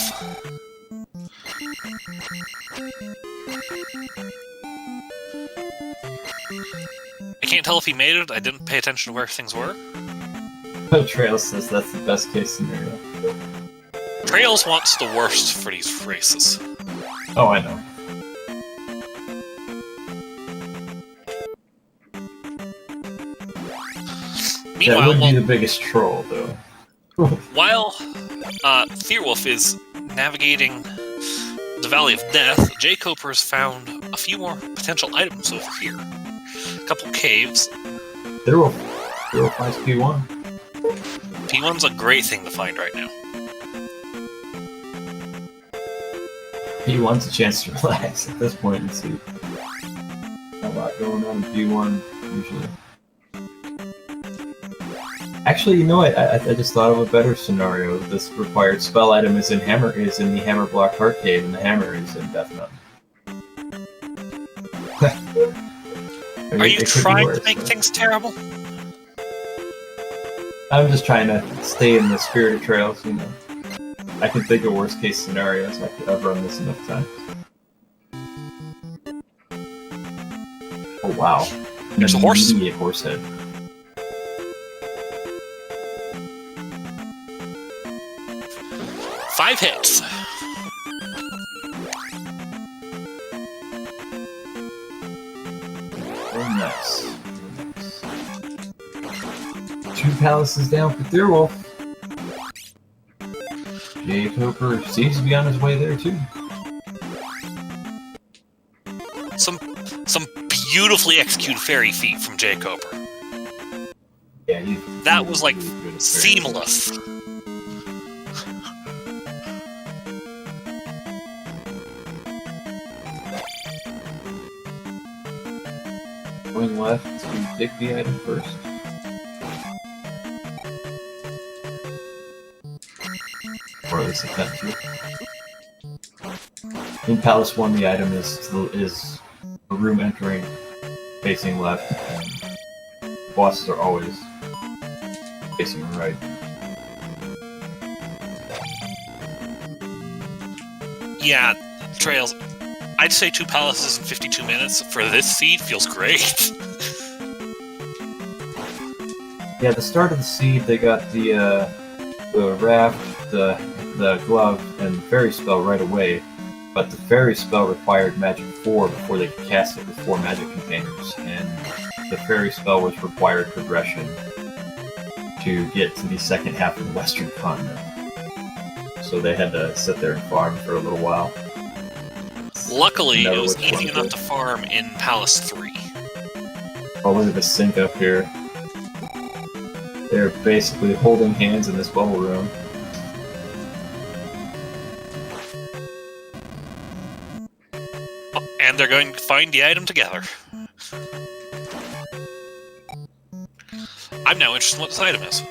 I can't tell if he made it. I didn't pay attention to where things were.
Trails says that's the best case scenario.
Trails wants the worst for these races.
Oh, I know.
Meanwhile,
that would be the biggest troll, though.
While Thirwolf is navigating the Valley of Death, jkoper has found a few more potential items over here. A couple caves.
Thirwolf finds P1.
P1's a great thing to find right now.
P1's a chance to relax at this point and see. A lot going on in P1 usually. Actually, you know what? I just thought of a better scenario. This required spell item is in the Hammer Block Heart Cave, and the hammer is in Death Mountain. I mean,
Are you trying
worse,
to make
but
things terrible?
I'm just trying to stay in the spirit of trails, you know. I can think of worst case scenarios. I've run this enough times. Oh wow!
There's a horse.
Immediate horse head.
Five hits.
Very nice. Two palaces down for Thirwolf. jkoper seems to be on his way there too.
Some beautifully executed fairy feet from jkoper.
Yeah,
That was like
really good at fairy.
seamless.
Going left to pick the item first. Or at least attempt to. In Palace 1, the item is a room entering facing left, and the bosses are always facing right.
Yeah, Trails. I'd say 2 palaces in 52 minutes for this seed feels great.
Yeah, the start of the seed, they got the raft, the glove, and the fairy spell right away. But the fairy spell required magic 4 before they could cast it with 4 magic containers, and the fairy spell was required progression to get to the second half of the western continent. So they had to sit there and farm for a little while.
Luckily,
Know
it was
which one
easy
to
enough
do.
to farm in Palace 3.
Oh, look at the sync up here. They're basically holding hands in this bubble room.
Oh, and they're going to find the item together. I'm now interested in what this item is.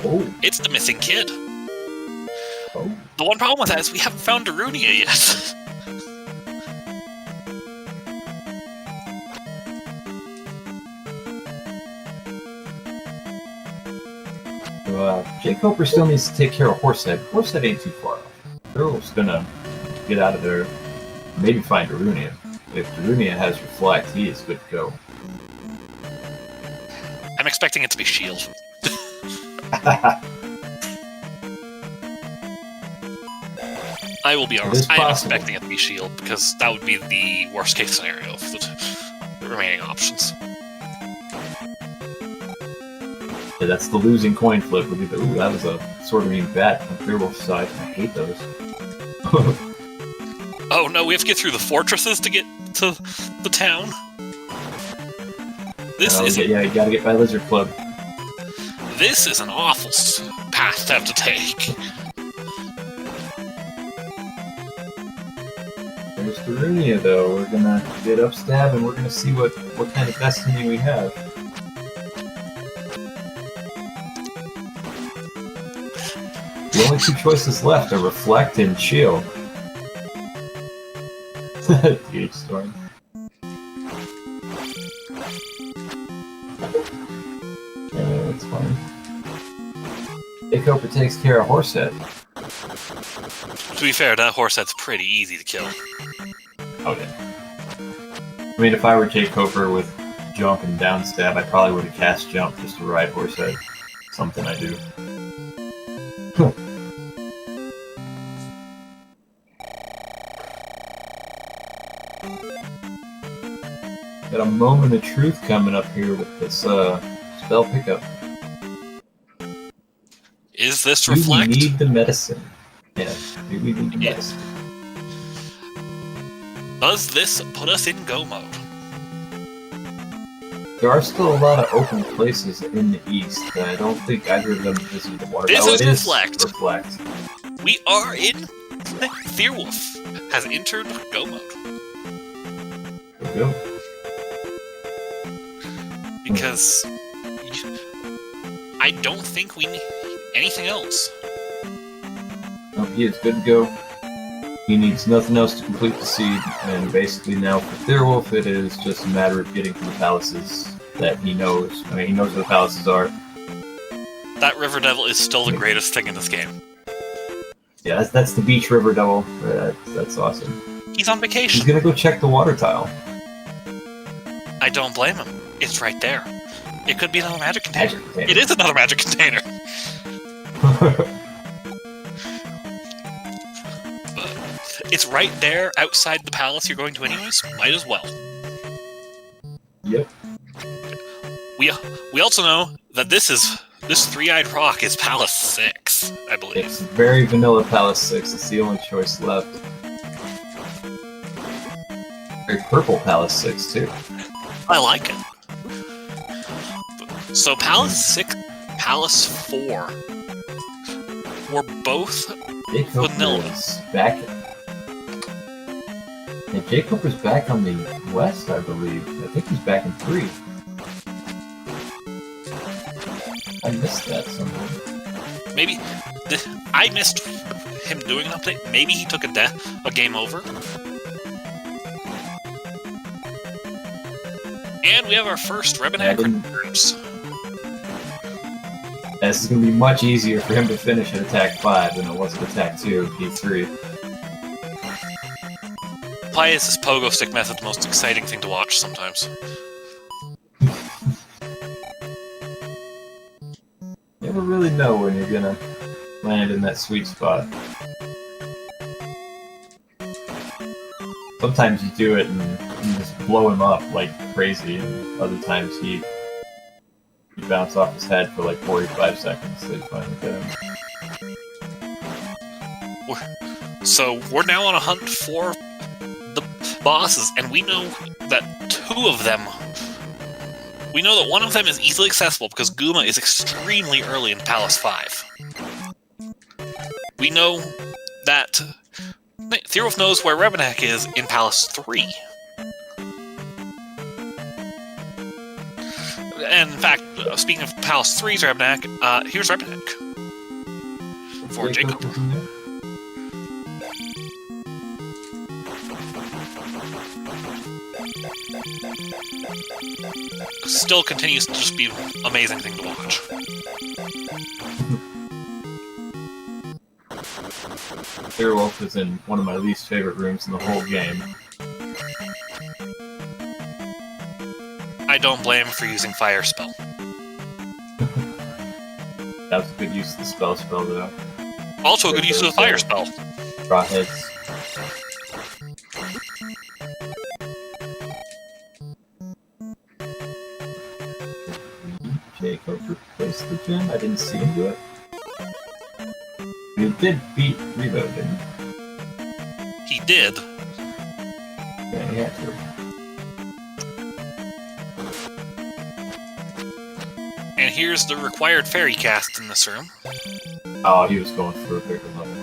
Oh,
It's the missing kid.
oh.
The one problem with that is we haven't found Darunia yet.
jkoper still needs to take care of Horsehead. Horsehead ain't too far off. Thirwolf's gonna get out of there, maybe find Darunia. If Darunia has Reflect, he is good to go.
I'm expecting it to be Shield. I will be
It
honest,
is
I am
possible.
expecting it to be Shield, because that would be the worst case scenario for the remaining options.
Yeah, that's the losing coin flip. Would be the, ooh, that was a sort of mean bet on Thirwolf's side. I hate those.
Oh no, we have to get through the fortresses to get to the town? This is
yeah, you gotta get by Lizard Club.
This is an awful path to have to take.
There's Darunia, though. We're gonna get upstab and we're gonna see what kind of destiny we have. The only 2 choices left are Reflect and Shield. DH Storm. Yeah, that's funny. jkoper takes care of Horsehead.
To be fair, that horse that's pretty easy to kill.
Oh yeah. I mean, if I were jkoper with jump and down stab, I probably would have cast jump just to ride Horsehead. Something I do. Got a moment of truth coming up here with this spell pickup.
Is this
You
Reflect?
need the medicine. Yeah. Maybe we do the
Yes.
best.
Does this put us in go mode?
There are still a lot of open places in the east that I don't think either of them visited the water.
This
Oh,
is
it
Reflect.
Reflect.
We are in. Thirwolf has entered go mode.
There we go.
Because I don't think we need anything else.
No, he is good to go. He needs nothing else to complete the seed, and basically now for Thirwolf, it is just a matter of getting to the palaces that he knows. I mean, he knows where the palaces are.
That River Devil is still the greatest thing in this game.
Yeah, that's the beach river devil. That's awesome.
He's on
He's
vacation.
gonna go check the water tile.
I don't blame him. It's right there. It could be another magic container.
Magic container.
It is another magic container. It's right there outside the palace you're going to anyways. Might as well.
Yep.
We also know that this three-eyed rock is Palace 6, I believe.
It's very vanilla Palace 6. It's the only choice left. Very purple Palace 6 too.
I like it. So Palace 6, Palace 4 were both
Jkoper
vanilla.
is back. Yeah, Jkoper's back on the west, I believe. I think he's back in 3. I missed that somehow.
Maybe I missed him doing an update. Maybe he took a game over. And we have our first Rebenak recruits.
This is going to be much easier for him to finish at Attack 5 than it was at Attack 2 in P3.
Why is this pogo stick method the most exciting thing to watch sometimes?
You never really know when you're going to land in that sweet spot. Sometimes you do it and you just blow him up like crazy, and other times you bounce off his head for like 45 seconds to finally get him.
So we're now on a hunt for the bosses, and we know that we know that one of them is easily accessible because Guma is extremely early in Palace 5. We know that Thirwolf knows where Rebenak is in Palace 3. And in fact, speaking of Palace 3's Rebenak, here's Rebenak for jkoper. Still continues to just be an amazing thing to watch.
Thirwolf is in one of my least favorite rooms in the whole game.
I don't blame him for using Fire Spell.
That was a good use of the spell though.
Also a good use of the Fire Spell.
Draw heads. Jkoper placed the gem. I didn't see him do it. He did beat Revo, didn't he?
He did.
Yeah, he had to.
And here's the required fairy cast in this room.
Oh, he was going for a bigger level.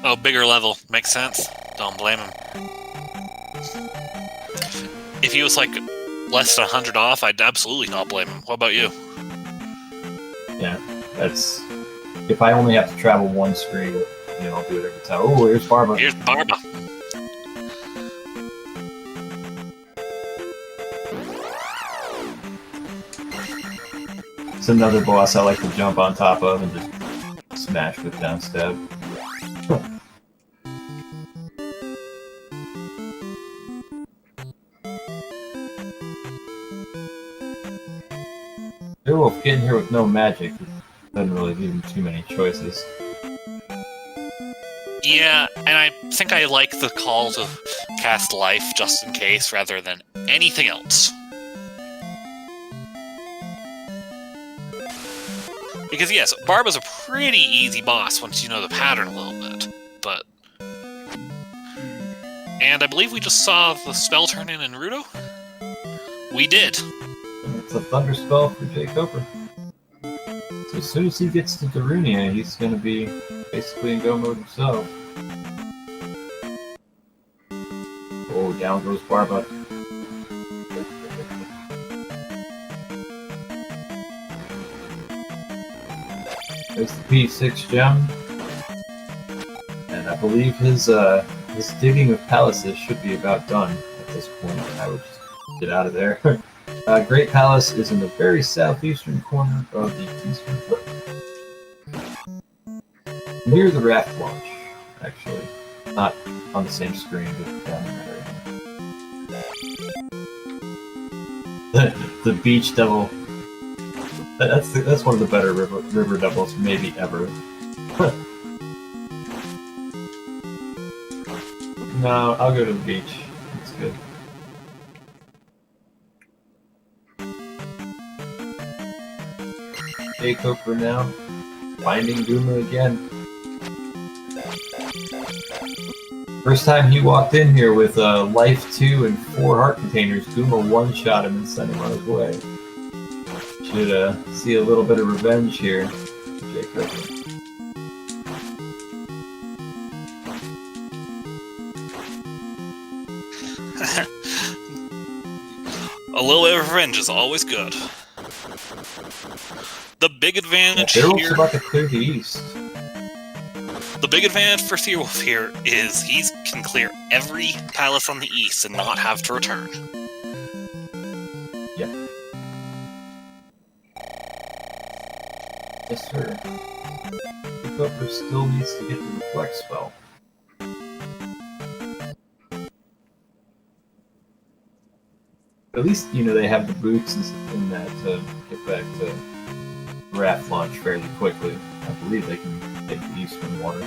Oh, bigger level. Makes sense. Don't blame him. If he was like less than 100 off, I'd absolutely not blame him. What about you?
Yeah, that's... If I only have to travel one screen, I'll do it every time. Oh, here's Barba.
Here's Barba.
It's another boss I like to jump on top of and just smash with down stab. Thirwolf getting here with no magic doesn't really leave him too many choices.
Yeah, and I think I like the call to cast life just in case rather than anything else. Because yes, Barba's a pretty easy boss once you know the pattern a little bit, but... And I believe we just saw the spell turn in Naruto? We did.
It's a thunder spell for jkoper. So as soon as he gets to Darunia, he's going to be basically in go mode himself. Oh, down goes Barba. There's the P6 gem. And I believe his digging of palaces should be about done at this point. I would just get out of there. Great Palace is in the very southeastern corner of the eastern foot. Near the raft launch, actually. Not on the same screen, but down in that area. The beach devil. That's one of the better river devils maybe ever. No, I'll go to the beach. It's good. jkoper now. Finding Guma again. First time he walked in here with life 2 and 4 heart containers, Guma one-shot him and sent him on his way. Should see a little bit of revenge here, jkoper.
A little bit of revenge is always good. The big advantage
Thirwolf's about to clear the east.
The big advantage for Thirwolf here is he can clear every palace on the east and not have to return.
Yeah. Yes, sir. jkoper still needs to get the reflect spell. At least, you know, they have the boots in that to get back to raft launch fairly quickly. I believe they can take the eastern water.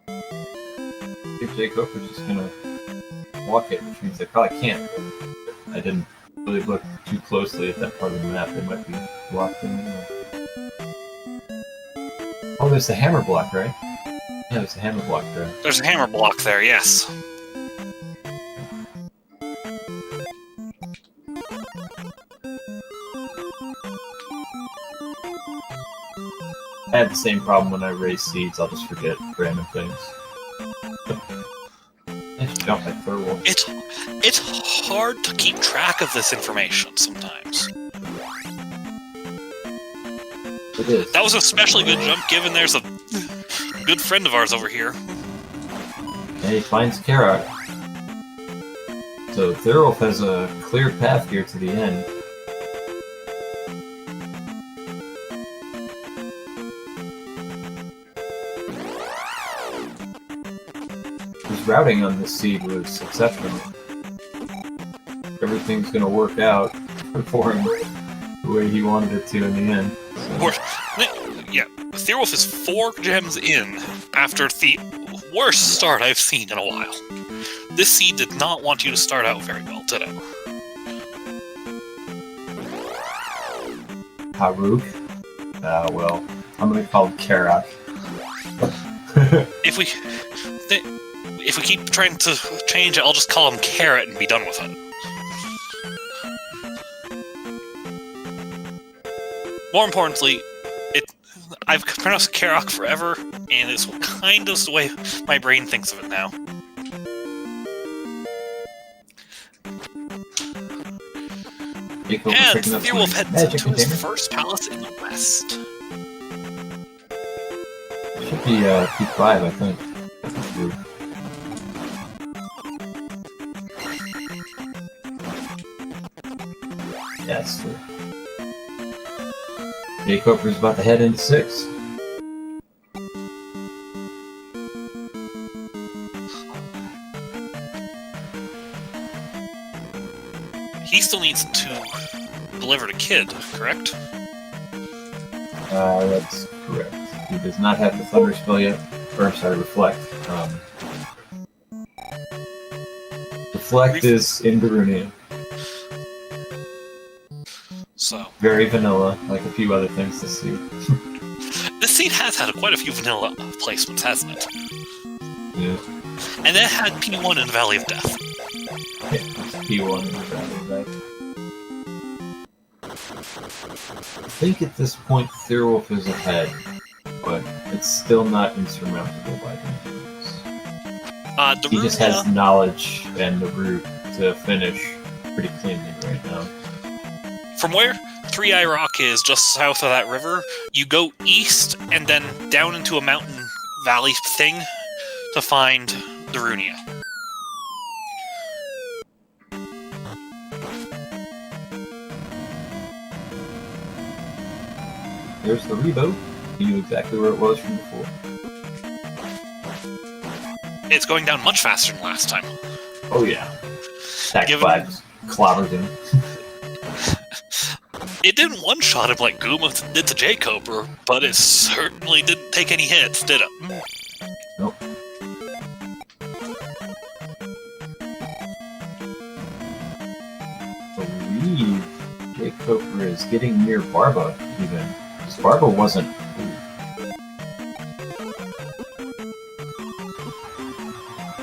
I think jkoper's just gonna walk it, which means they probably can't. I didn't really look too closely at that part of the map. They might be blocked in there. Oh, there's the hammer block, right? Yeah, there's a hammer block there.
There's a hammer block there, yes.
I had the same problem when I raise seeds. I'll just forget random things. Nice jump by Thirwolf.
It's hard to keep track of this information sometimes.
It is.
That was an especially good jump, given there's a good friend of ours over here.
And he finds Karak. So Thirwolf has a clear path here to the end. His routing on this seed was exceptional. Everything's gonna work out for him the way he wanted it to in the end. So.
Yeah, Thirwolf is 4 gems in after the worst start I've seen in a while. This seed did not want you to start out very well, did it?
Haruk? Well, I'm gonna call him Karak.
If we keep trying to change it, I'll just call him Carrot and be done with it. More importantly, I've pronounced Karak forever, and it's kind of the way my brain thinks of it now. And Thirwolf heads into his first palace in the west.
Should be P5, I think. Yeah, that's true. jkoper's about to head into 6.
He still needs to deliver to Kid, correct?
That's correct. He does not have the Thunder spell yet. Or, sorry, Reflect. The Reflect is in Darunia.
So
Very vanilla, like a few other things to see.
this scene has had quite a few vanilla placements, hasn't it?
Yeah.
And then it had P1 in Valley of Death.
Yeah, P1 in the Valley of Death. I think at this point Thirwolf is ahead, but it's still not insurmountable by any means. He just has knowledge and the route to finish pretty cleanly right now.
From where Three Eye Rock is, just south of that river, you go east and then down into a mountain valley thing to find Darunia.
There's the Rebo. He knew exactly where it was from before.
It's going down much faster than last time.
Oh yeah. Attack 5 clobbered him.
It didn't one-shot him like Gooma did to jkoper, but it certainly didn't take any hits, did it?
Nope. I believe jkoper is getting near Barba, even. Because Barba wasn't...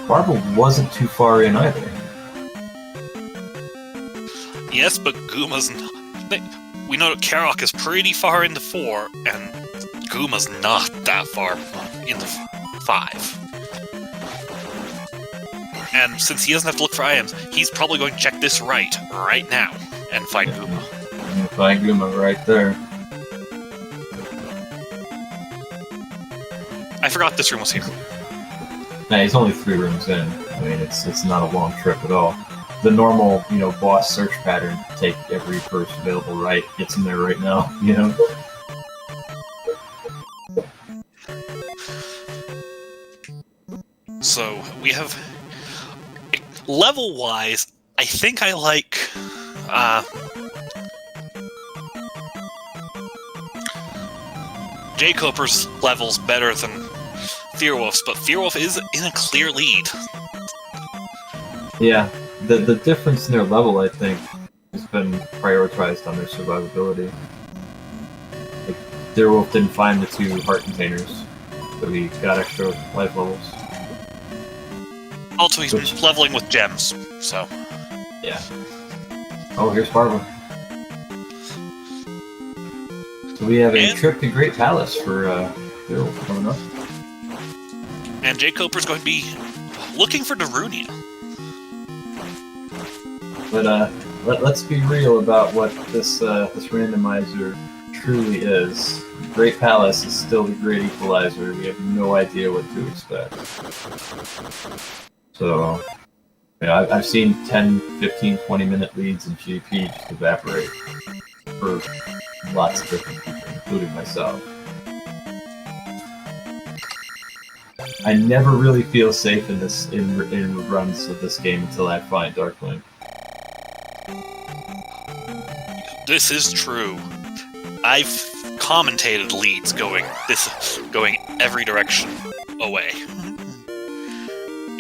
Barba wasn't too far in either.
Yes, but Gooma's... We know that Karok is pretty far into 4, and Gooma's not that far into 5. And since he doesn't have to look for items, he's probably going to check this right now, and find Gooma.
I'm gonna find Gooma right there.
I forgot this room was here.
Nah, he's only 3 rooms in. I mean, it's not a long trip at all. The normal, boss search pattern, take every first available right, gets him there right now,
So, we have... Level-wise, I think I like... jkoper's level's better than Thirwolf's, but Thirwolf is in a clear lead.
Yeah, the difference in their level, I think, has been prioritized on their survivability. Like, Thirwolf didn't find the 2 heart containers, so he got extra life levels.
Also, he's been leveling with gems, so...
Yeah. Oh, here's Barba. So we have a trip to Great Palace for Thirwolf coming up.
And jkoper's going to be looking for Darunia.
But let's be real about what this randomizer truly is. Great Palace is still the great equalizer. We have no idea what to expect. So, I've seen 10, 15, 20-minute leads in GP just evaporate for lots of different people, including myself. I never really feel safe in runs of this game until I find Darkling.
This is true. I've commentated leads going every direction away.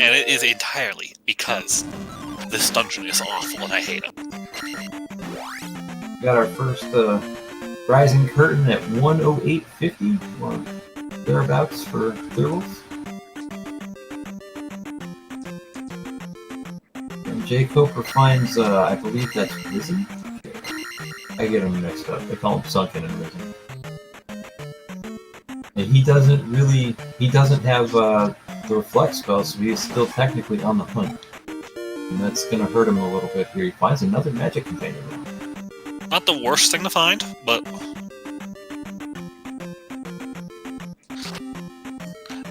And it is entirely because this dungeon is awful and I hate it.
We got our first Rising Curtain at 108.50 or thereabouts for Thirwolf. And jkoper finds, I believe that's Risen? I get them mixed up. They call him Sunken and Risen. And he doesn't have the Reflect spell, so he is still technically on the hunt. And that's gonna hurt him a little bit here. He finds another magic container.
Not the worst thing to find, but...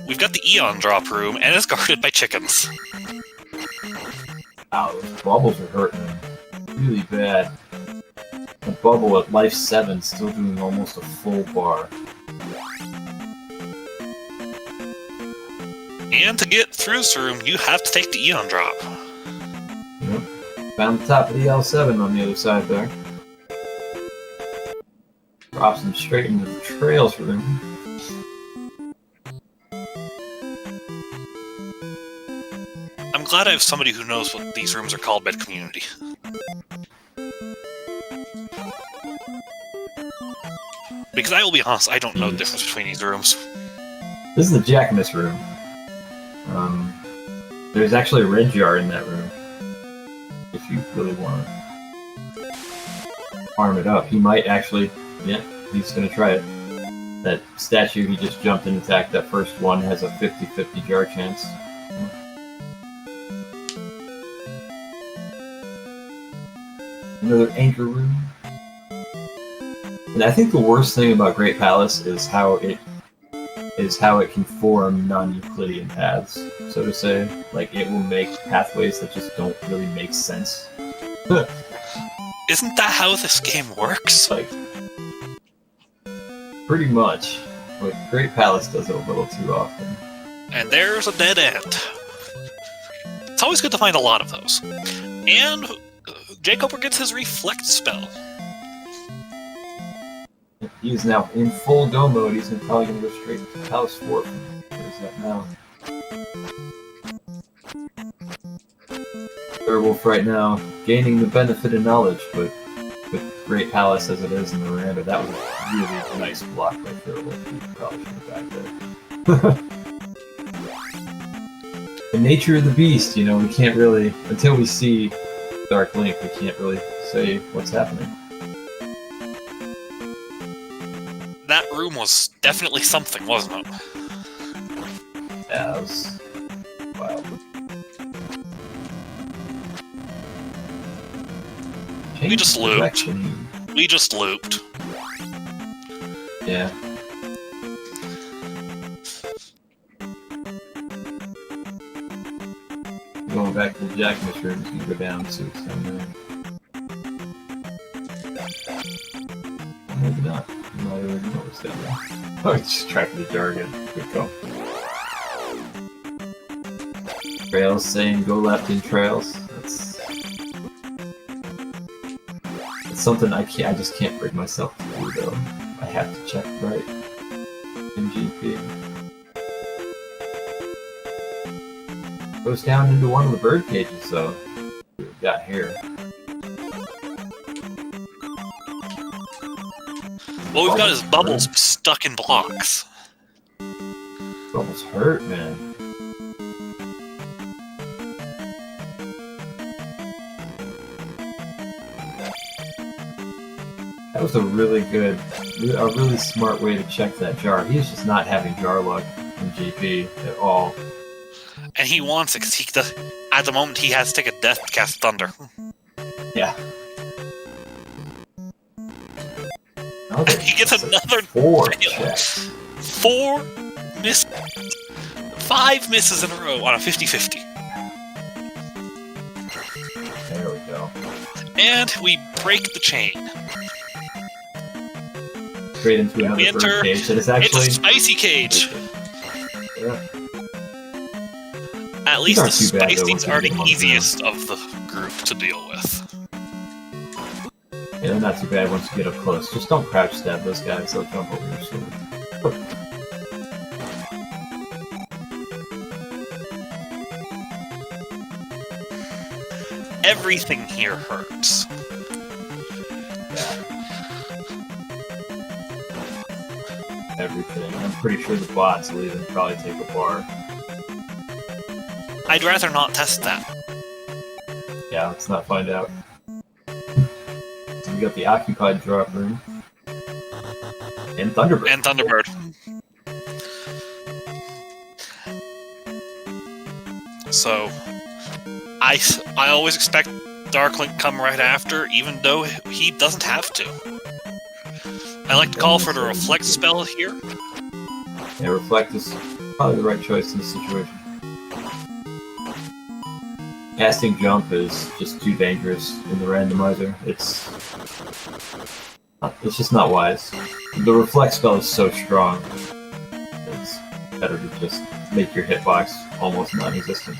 We've got the Eon drop room, and it's guarded by chickens.
Ow, those bubbles are hurting him really bad. The bubble at life 7 still doing almost a full bar.
And to get through this room, you have to take the Eon drop.
Yep. Found the top of the L7 on the other side there. Drops him straight into the trails room.
I'm glad I have somebody who knows what these rooms are called by the community. Because I will be honest, I don't know the difference between these rooms.
This is the Jackmas room. There's actually a red jar in that room. If you really want to farm it up. He might actually... Yeah, he's going to try it. That statue he just jumped and attacked, that first one, has a 50-50 jar chance. Another anchor room. And I think the worst thing about Great Palace is how it can form non-Euclidean paths, so to say. Like, it will make pathways that just don't really make sense.
Isn't that how this game works?
Like, pretty much. But Great Palace does it a little too often.
And there's a dead end. It's always good to find a lot of those. And jkoper gets his reflect spell.
He's now in full go mode. He's probably going to go straight to Palace 4. Where's that now? Thirwolf right now, gaining the benefit of knowledge, but with Great Palace as it is in the Miranda, that was a really nice block by Thirwolf. You probably should have backed it. The nature of the beast, you know, we can't really, until we see Dark Link, we can't really say what's happening.
That room was definitely something, wasn't it?
Yeah, that was wild.
We just looped.
Direction.
We just looped.
Yeah. Going back to the Jackmas room, you can go down and see what's down there. Maybe not. I already know what's down there. Oh, it's just tracking the jar again. Good call. Trails saying go left in trails. That's something I just can't bring myself to do though. I have to check right in GP. Goes down into one of the bird cages though. We've got here.
What we've got is bubbles stuck in blocks.
Bubbles hurt, man. That was a really smart way to check that jar. He's just not having jar luck in GP at all.
And he wants it because at the moment he has to take a death to cast Thunder.
Yeah.
He gets another
4
fail. 4 misses. 5 misses in a row on a 50-50.
There we go.
And we break the chain.
Straight into another bird cage that is actually...
It's a spicy cage!
Yeah.
At least the
These aren't too bad, though,
spicies
once
are
you
the
get them on
easiest of the group to deal with.
Yeah, they're not too bad once you get up close. Just don't crouch stab those guys, they'll jump over your sword.
Everything here hurts.
Yeah. Everything. I'm pretty sure the bots will even probably take a bar.
I'd rather not test that.
Yeah, let's not find out. So we got the occupied drop room. And Thunderbird.
And Thunderbird. So, I always expect Darklink to come right after, even though he doesn't have to. I like to call for the Reflect spell here.
Yeah, Reflect is probably the right choice in this situation. Casting Jump is just too dangerous in the Randomizer. It's just not wise. The Reflect spell is so strong. It's better to just make your hitbox almost non-existent.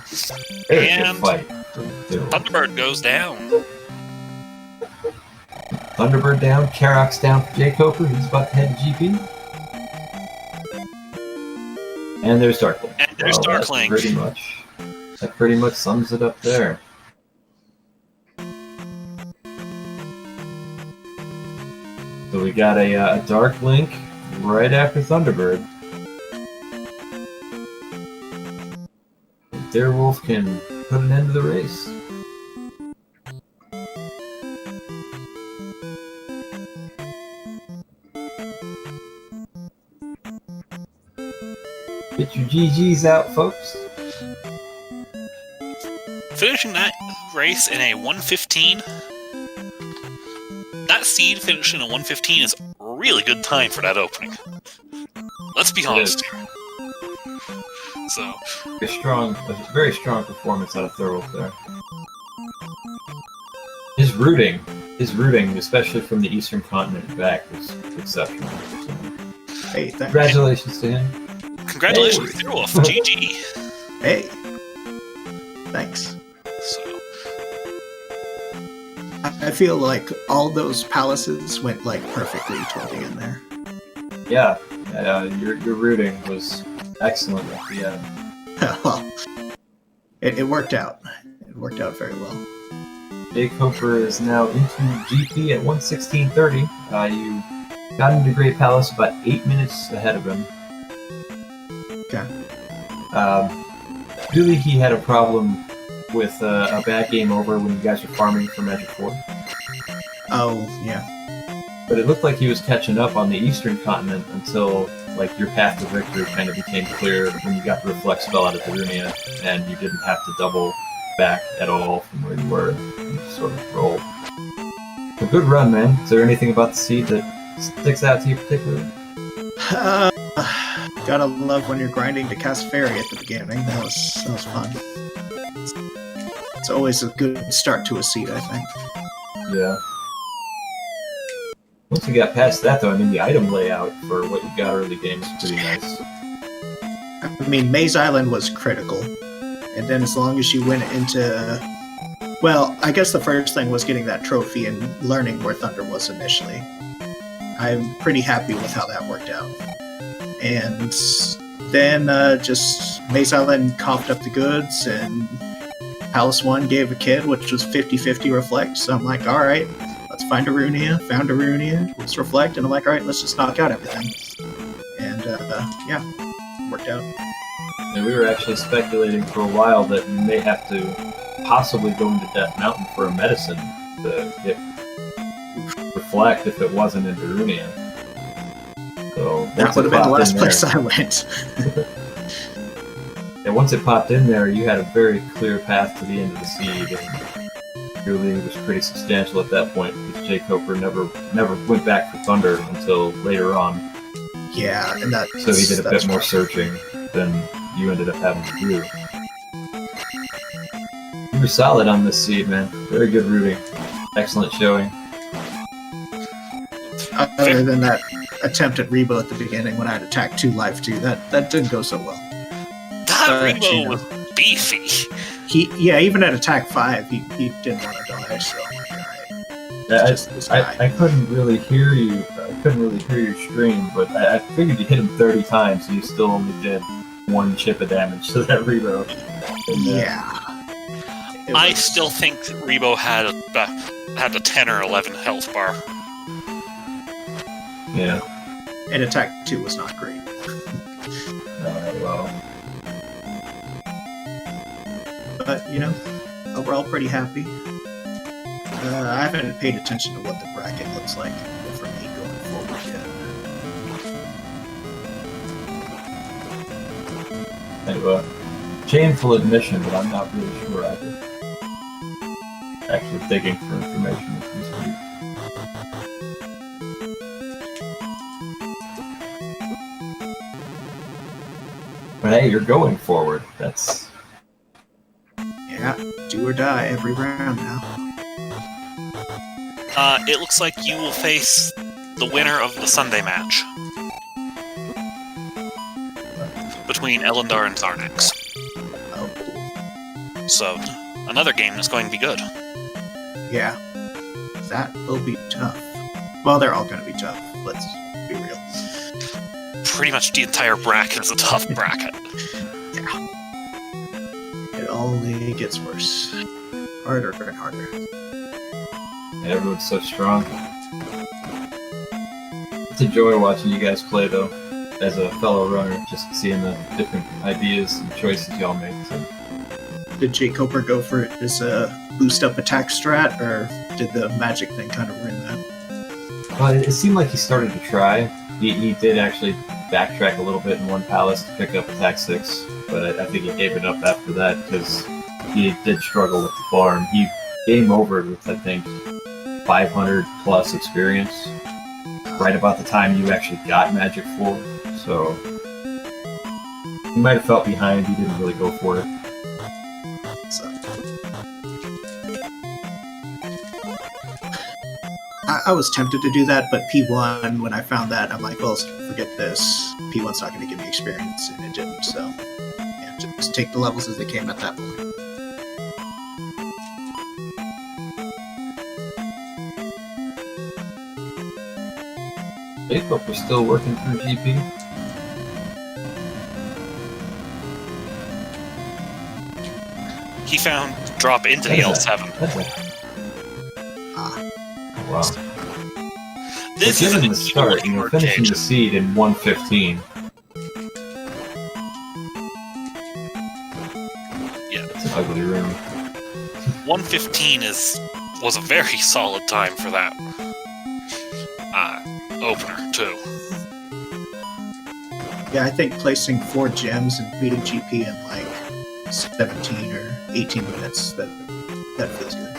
Very good fight.
Thunderbird goes down.
Thunderbird down, Karox down for jkoper. He's about to head to GP. And there's Darklink.
And there's Darklink.
Pretty much. That pretty much sums it up there. So we got a Dark Link right after Thunderbird. Thirwolf can put an end to the race. Get your GGs out, folks.
Finishing that race in a 1:15. That seed finishing in a 1:15 is a really good time for that opening. Let's be honest here. So,
A very strong performance out of Thirwolf there. His rooting, especially from the Eastern Continent back, was exceptional.
Hey, thanks.
Congratulations to him.
congratulations,
Hey.
Thirwolf. GG.
Hey. Thanks.
So,
I feel like all those palaces went like perfectly toward the end there.
Yeah, your rooting was excellent at the end.
Well, it worked out. It worked out very well.
jkoper is now into GP at 1:16.30. You got into Great Palace about 8 minutes ahead of him.
Okay.
Really, he had a problem with a bad game over when you guys were farming for Magic 4.
Oh, yeah.
But it looked like he was catching up on the Eastern Continent until like your path to victory kind of became clear when you got the Reflect spell out of Darunia, and you didn't have to double back at all from where you were. You just sort of rolled. A good run, man. Is there anything about the seed that sticks out to you particularly?
Gotta love when you're grinding to cast Fairy at the beginning. That was fun. It's always a good start to a seed, I think.
Yeah. Once you got past that, though, I mean, the item layout for what you got early game is pretty nice.
I mean, Maze Island was critical. And then as long as you went into... Well, I guess the first thing was getting that trophy and learning where Thunder was initially. I'm pretty happy with how that worked out. And then just Maze Island coughed up the goods, and Palace 1 gave a kid, which was 50-50 Reflect. So I'm like, alright, let's find Darunia. Found Darunia, let's Reflect. And I'm like, alright, let's just knock out everything. And yeah, worked out.
And we were actually speculating for a while that you may have to possibly go into Death Mountain for a medicine to get Reflect if it wasn't in Darunia. So
That would have been the last place I went.
And once it popped in there, you had a very clear path to the end of the seed, and your lead was pretty substantial at that point because jkoper never went back for Thunder until later on.
Yeah, and that.
So he did a bit more searching than you ended up having to do. You were solid on this seed, man. Very good rooting. Excellent showing.
Other than that attempt at Rebo at the beginning when I had attack 2 life 2, that didn't go so well.
that Rainbow was beefy.
Even at attack 5, he didn't want to die, so I'm like, alright.
I couldn't really hear you. I couldn't really hear your stream, but I figured you hit him 30 times, and you still only did 1 chip of damage to that Rebo.
Yeah.
I still think Rebo had a 10 or 11 health bar.
Yeah.
And attack 2 was not great.
Well.
But, overall pretty happy. I haven't paid attention to what the bracket looks like for me going forward yet.
Anyway, shameful admission, but I'm not really sure either. Actually digging for information this week. But hey, you're going forward. That's...
Yeah, do or die every round now.
It looks like you will face the winner of the Sunday match between Elendar and Zarnax.
Oh, cool.
So, another game that's going to be good.
Yeah, that will be tough. Well, they're all going to be tough. Let's be real.
Pretty much the entire bracket is a tough bracket.
Yeah. It only gets worse. Harder and harder.
And everyone's so strong. It's a joy watching you guys play, though, as a fellow runner, just seeing the different ideas and choices y'all make. So.
Did jkoper go for it as a boost up attack strat, or did the magic thing kind of ruin that?
Well, it seemed like he started to try. He did actually backtrack a little bit in one palace to pick up attack 6, but I think he gave it up after that because he did struggle with the farm. He game over with, I think, 500 plus experience right about the time you actually got Magic 4, so he might have felt behind. He didn't really go for it.
So. I was tempted to do that, but P1, when I found that, I'm like, well, forget this. P1's not going to give me experience, and it didn't, so yeah, just take the levels as they came at that point.
jkoper still working through GP.
He found drop into the L7.
Wow.
This
given
is
the start, finishing the seed in 1:15.
Yeah,
it's an ugly room.
1:15 was a very solid time for that opener too.
Yeah, I think placing 4 gems and beating GP in like 17 or 18 minutes, that feels good.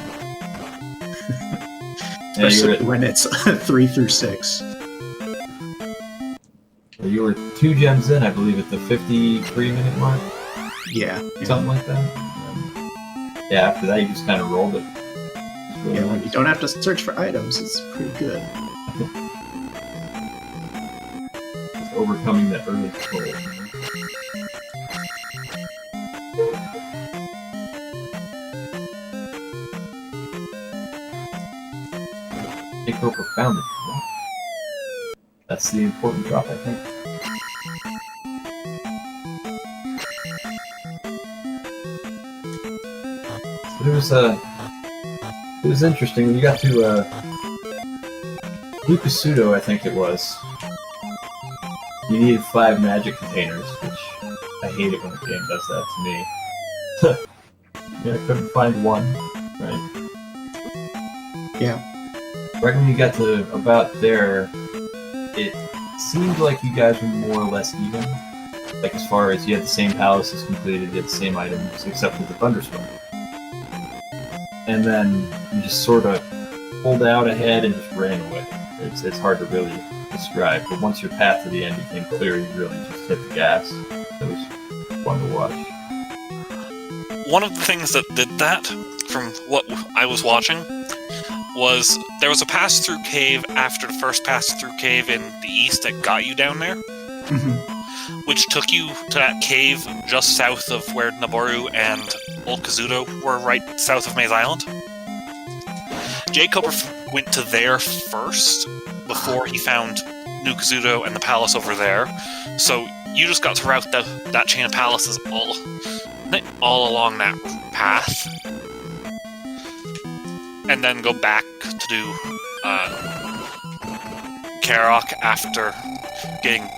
Especially when it's 3 through 6.
You were 2 gems in, I believe, at the 53-minute mark?
Yeah.
Something like that? Yeah, after that you just kind of rolled it. Really
yeah, when you don't have to search for items, it's pretty good.
It's overcoming that early control. jkoper found it. That's the important drop, I think. It was interesting when you got to Lucasudo, I think it was. You needed 5 magic containers, which I hate it when the game does that to me. Yeah, I couldn't find one, right?
Yeah.
Right when you got to about there, it seemed like you guys were more or less even. Like as far as you had the same palaces completed, you had the same items, except for the thunderstorm. And then you just sort of pulled out ahead and just ran away. It's hard to really describe, but once your path to the end became clear, you really just hit the gas. It was fun to watch.
One of the things that did that, from what I was watching, was there was a pass-through cave after the first pass-through cave in the east that got you down there, which took you to that cave just south of where Naboru and Old Kazuto were, right south of Maze Island. jkoper went to there first before he found New Kazuto and the palace over there, so you just got to route that chain of palaces all along that path. And then go back to do Karok after getting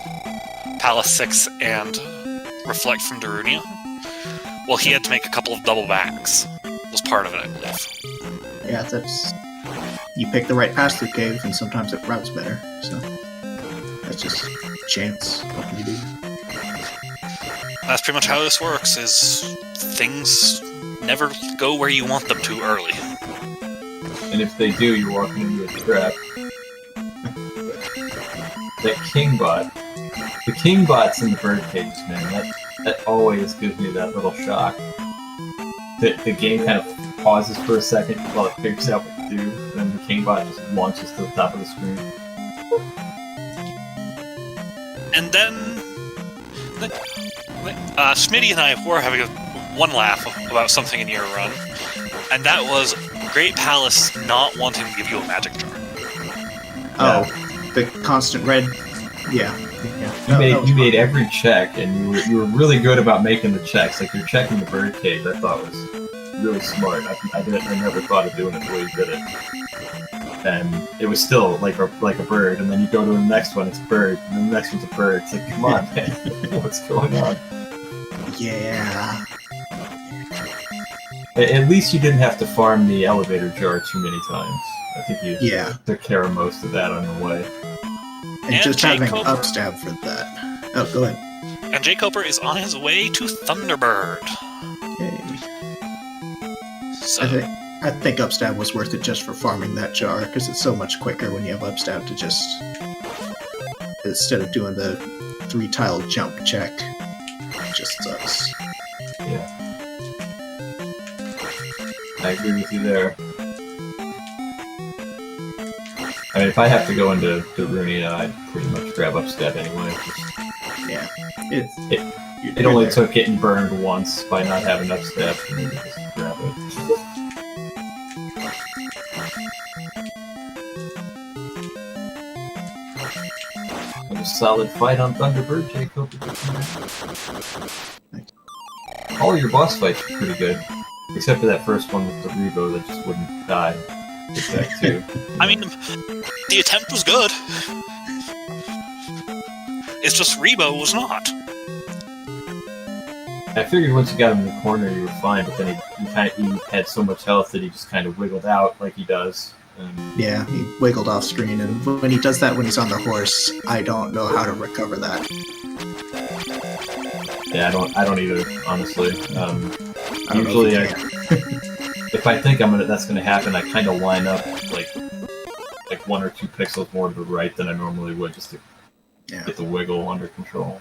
Palace 6 and Reflect from Darunia. Well, he had to make a couple of double backs. Was part of it, I believe.
Yeah, that's... You pick the right pass-through cave, and sometimes it routes better, so... That's just chance, what you do.
That's pretty much how this works, is things never go where you want them to early.
And if they do, you're walking into a trap. That king bot. The king bots in the bird cages, man, that always gives me that little shock. The game kind of pauses for a second while it figures out what to do, and then the king bot just launches to the top of the screen.
And then Smitty and I were having one laugh about something in your run, and that was Great Palace not wanting to give you a magic jar.
Oh, the constant red Yeah.
You made every check, and you were really good about making the checks. Like you're checking the bird cage, I thought was really smart. I never thought of doing it the way you did it. And it was still like a bird, and then you go to the next one, it's a bird, and then the next one's a bird. It's like, come on, man, what's going on?
Yeah.
At least you didn't have to farm the elevator jar too many times. I think you took care of most of that on the way.
And just having upstab for that. Oh, go ahead.
And jkoper is on his way to Thunderbird.
Yay.
So,
I think upstab was worth it just for farming that jar, because it's so much quicker when you have upstab to just... Instead of doing the 3-tile jump check. It just sucks.
Yeah. I agree with you there. I mean, if I have to go into Runia, I'd pretty much grab upstab anyway.
Yeah.
It only took getting burned once by not having upstab for me to just grab it. A solid fight on Thunderbird, jkoper. All your boss fights are pretty good. Except for that first one with the Rebo that just wouldn't die. That too.
I mean, the attempt was good. It's just Rebo was not.
I figured once you got him in the corner, you were fine, but then he had so much health that he just kind of wiggled out like he does.
Yeah, he wiggled off screen, and when he does that when he's on the horse, I don't know how to recover that.
Yeah, I don't either, honestly. Usually, if I think that's gonna happen, I kind of line up like 1 or 2 pixels more to the right than I normally would, just to get the wiggle under control.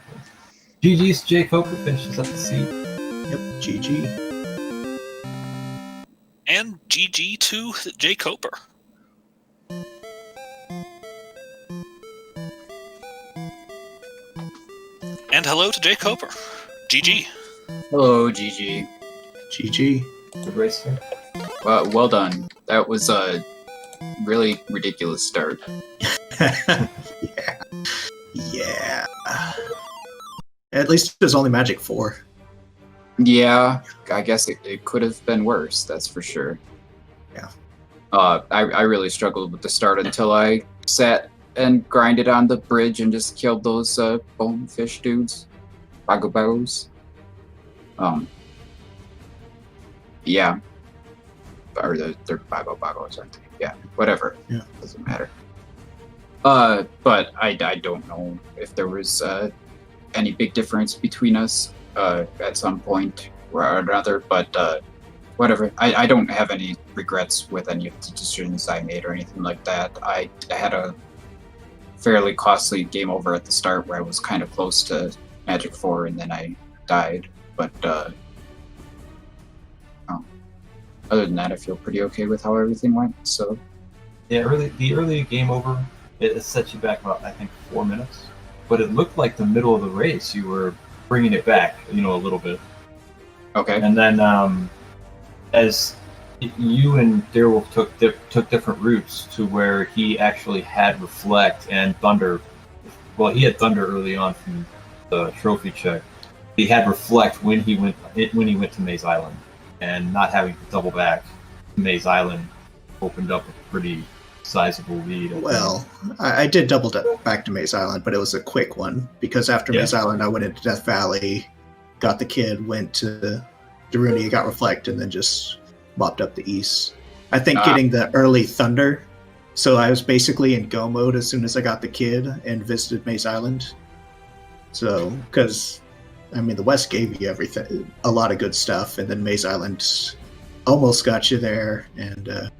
GG's jkoper finishes up the C.
Yep, GG.
And GG to jkoper. And hello to jkoper. GG.
Hello, GG.
GG.
Good race there.
Well done. That was a really ridiculous start.
Yeah. At least it was only Magic 4.
Yeah, I guess it could have been worse, that's for sure.
Yeah.
I really struggled with the start until I sat and grinded on the bridge and just killed those bonefish dudes. Bagobos. Yeah. Or they're bagos, aren't they? Yeah, whatever.
Yeah.
Doesn't matter. But I don't know if there was any big difference between us at some point or another, but whatever. I don't have any regrets with any of the decisions I made or anything like that. I had a fairly costly game over at the start where I was kind of close to Magic 4 and then I died, but other than that, I feel pretty okay with how everything went. So
yeah, the early game over, it set you back about, I think, 4 minutes. But it looked like the middle of the race you were bringing it back, a little bit.
okay.
And then as you and Thirwolf took different routes to where he actually had Reflect and Thunder. Well, he had Thunder early on from the trophy check. He had Reflect when he went to Maze Island, and not having to double back to Maze Island opened up a pretty sizable lead.
Well, I did double back to Maze Island, but it was a quick one, because after Maze Island I went into Death Valley, got the kid, went to Darunia, got Reflect, and then just mopped up the east. I think getting the early Thunder, so I was basically in go mode as soon as I got the kid and visited Maze Island. So, because, the West gave you everything, a lot of good stuff, and then Maze Island almost got you there, and...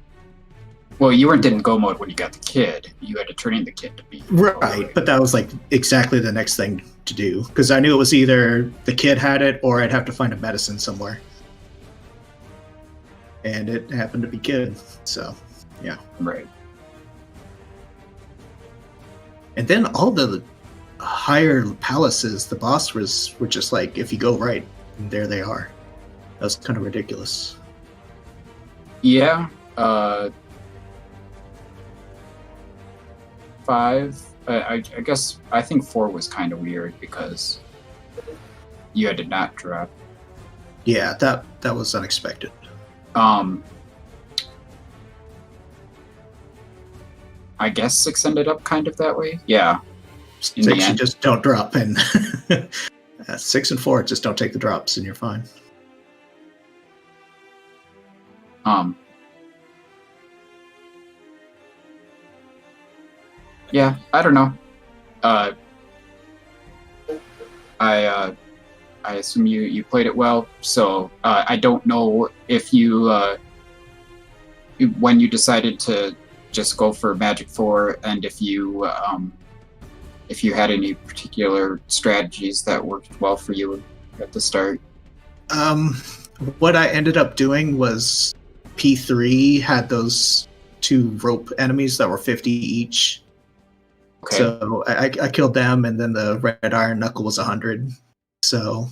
Well, you weren't in go mode when you got the kid. You had to turn in the kid to be...
Right, but that was exactly the next thing to do, because I knew it was either the kid had it or I'd have to find a medicine somewhere. And it happened to be kid, so, yeah.
Right.
And then all the higher palaces, the boss were just like, if you go right, there they are. That was kind of ridiculous.
Yeah, 5 I guess I think 4 was kind of weird because you had to not drop.
Yeah, that was unexpected.
I guess 6 ended up kind of that way. Yeah. In
6,
the
you
end.
just don't drop, and 6 and 4 just don't take the drops, and you're fine.
Yeah, I don't know. I assume you played it well, so I don't know if you when you decided to just go for Magic 4, and if you had any particular strategies that worked well for you at the start.
What I ended up doing was P3 had those 2 rope enemies that were 50 each.
Okay.
So I killed them, and then the red iron knuckle was 100. So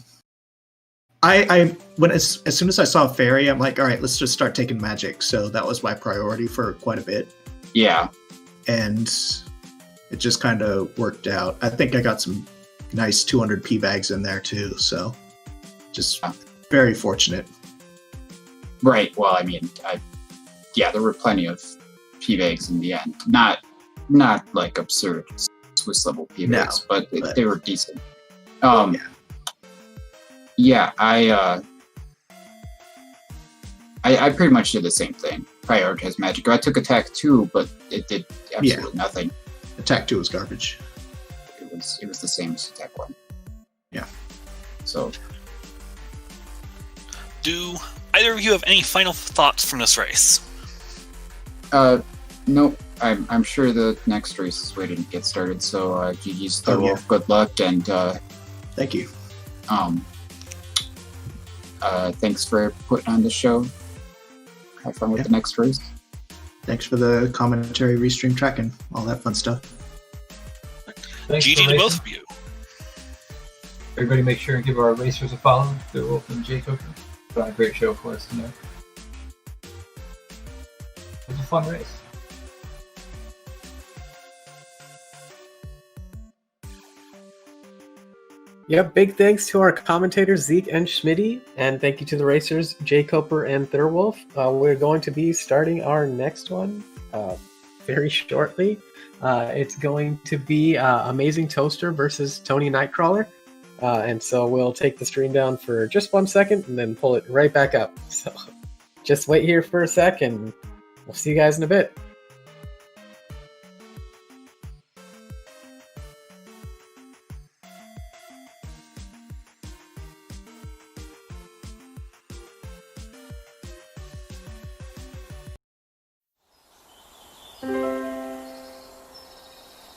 I when as soon as I saw fairy, I'm like, all right, let's just start taking magic. So that was my priority for quite a bit.
Yeah.
And it just kind of worked out. I think I got some nice 200 P bags in there too. So just very fortunate.
Right. Well, I mean, there were plenty of P bags in the end. Not like absurd Swiss level P bags, but they were decent. Yeah, I pretty much did the same thing. Prioritized magic. I took attack 2, but it did absolutely nothing.
Attack 2 was garbage.
It was the same as attack 1.
Yeah.
So,
do either of you have any final thoughts from this race?
nope. I'm sure the next race is waiting to get started. So, GG's Thirwolf. Good luck, and
thank you.
Thanks for putting on the show. Have fun with the next race.
Thanks for the commentary, restream tracking, all that fun stuff.
Thanks
GG to both of you.
Everybody make sure and give our racers a follow. Thirwolf and jkoper. Put on a great show for us tonight. It was a fun race.
Yep, big thanks to our commentators Zeke and Schmitty, and thank you to the racers jkoper and Thirwolf. We're going to be starting our next one very shortly. It's going to be Amazing Toaster versus Tony Nightcrawler, and so we'll take the stream down for just 1 second and then pull it right back up. So just wait here for a sec, and we'll see you guys in a bit.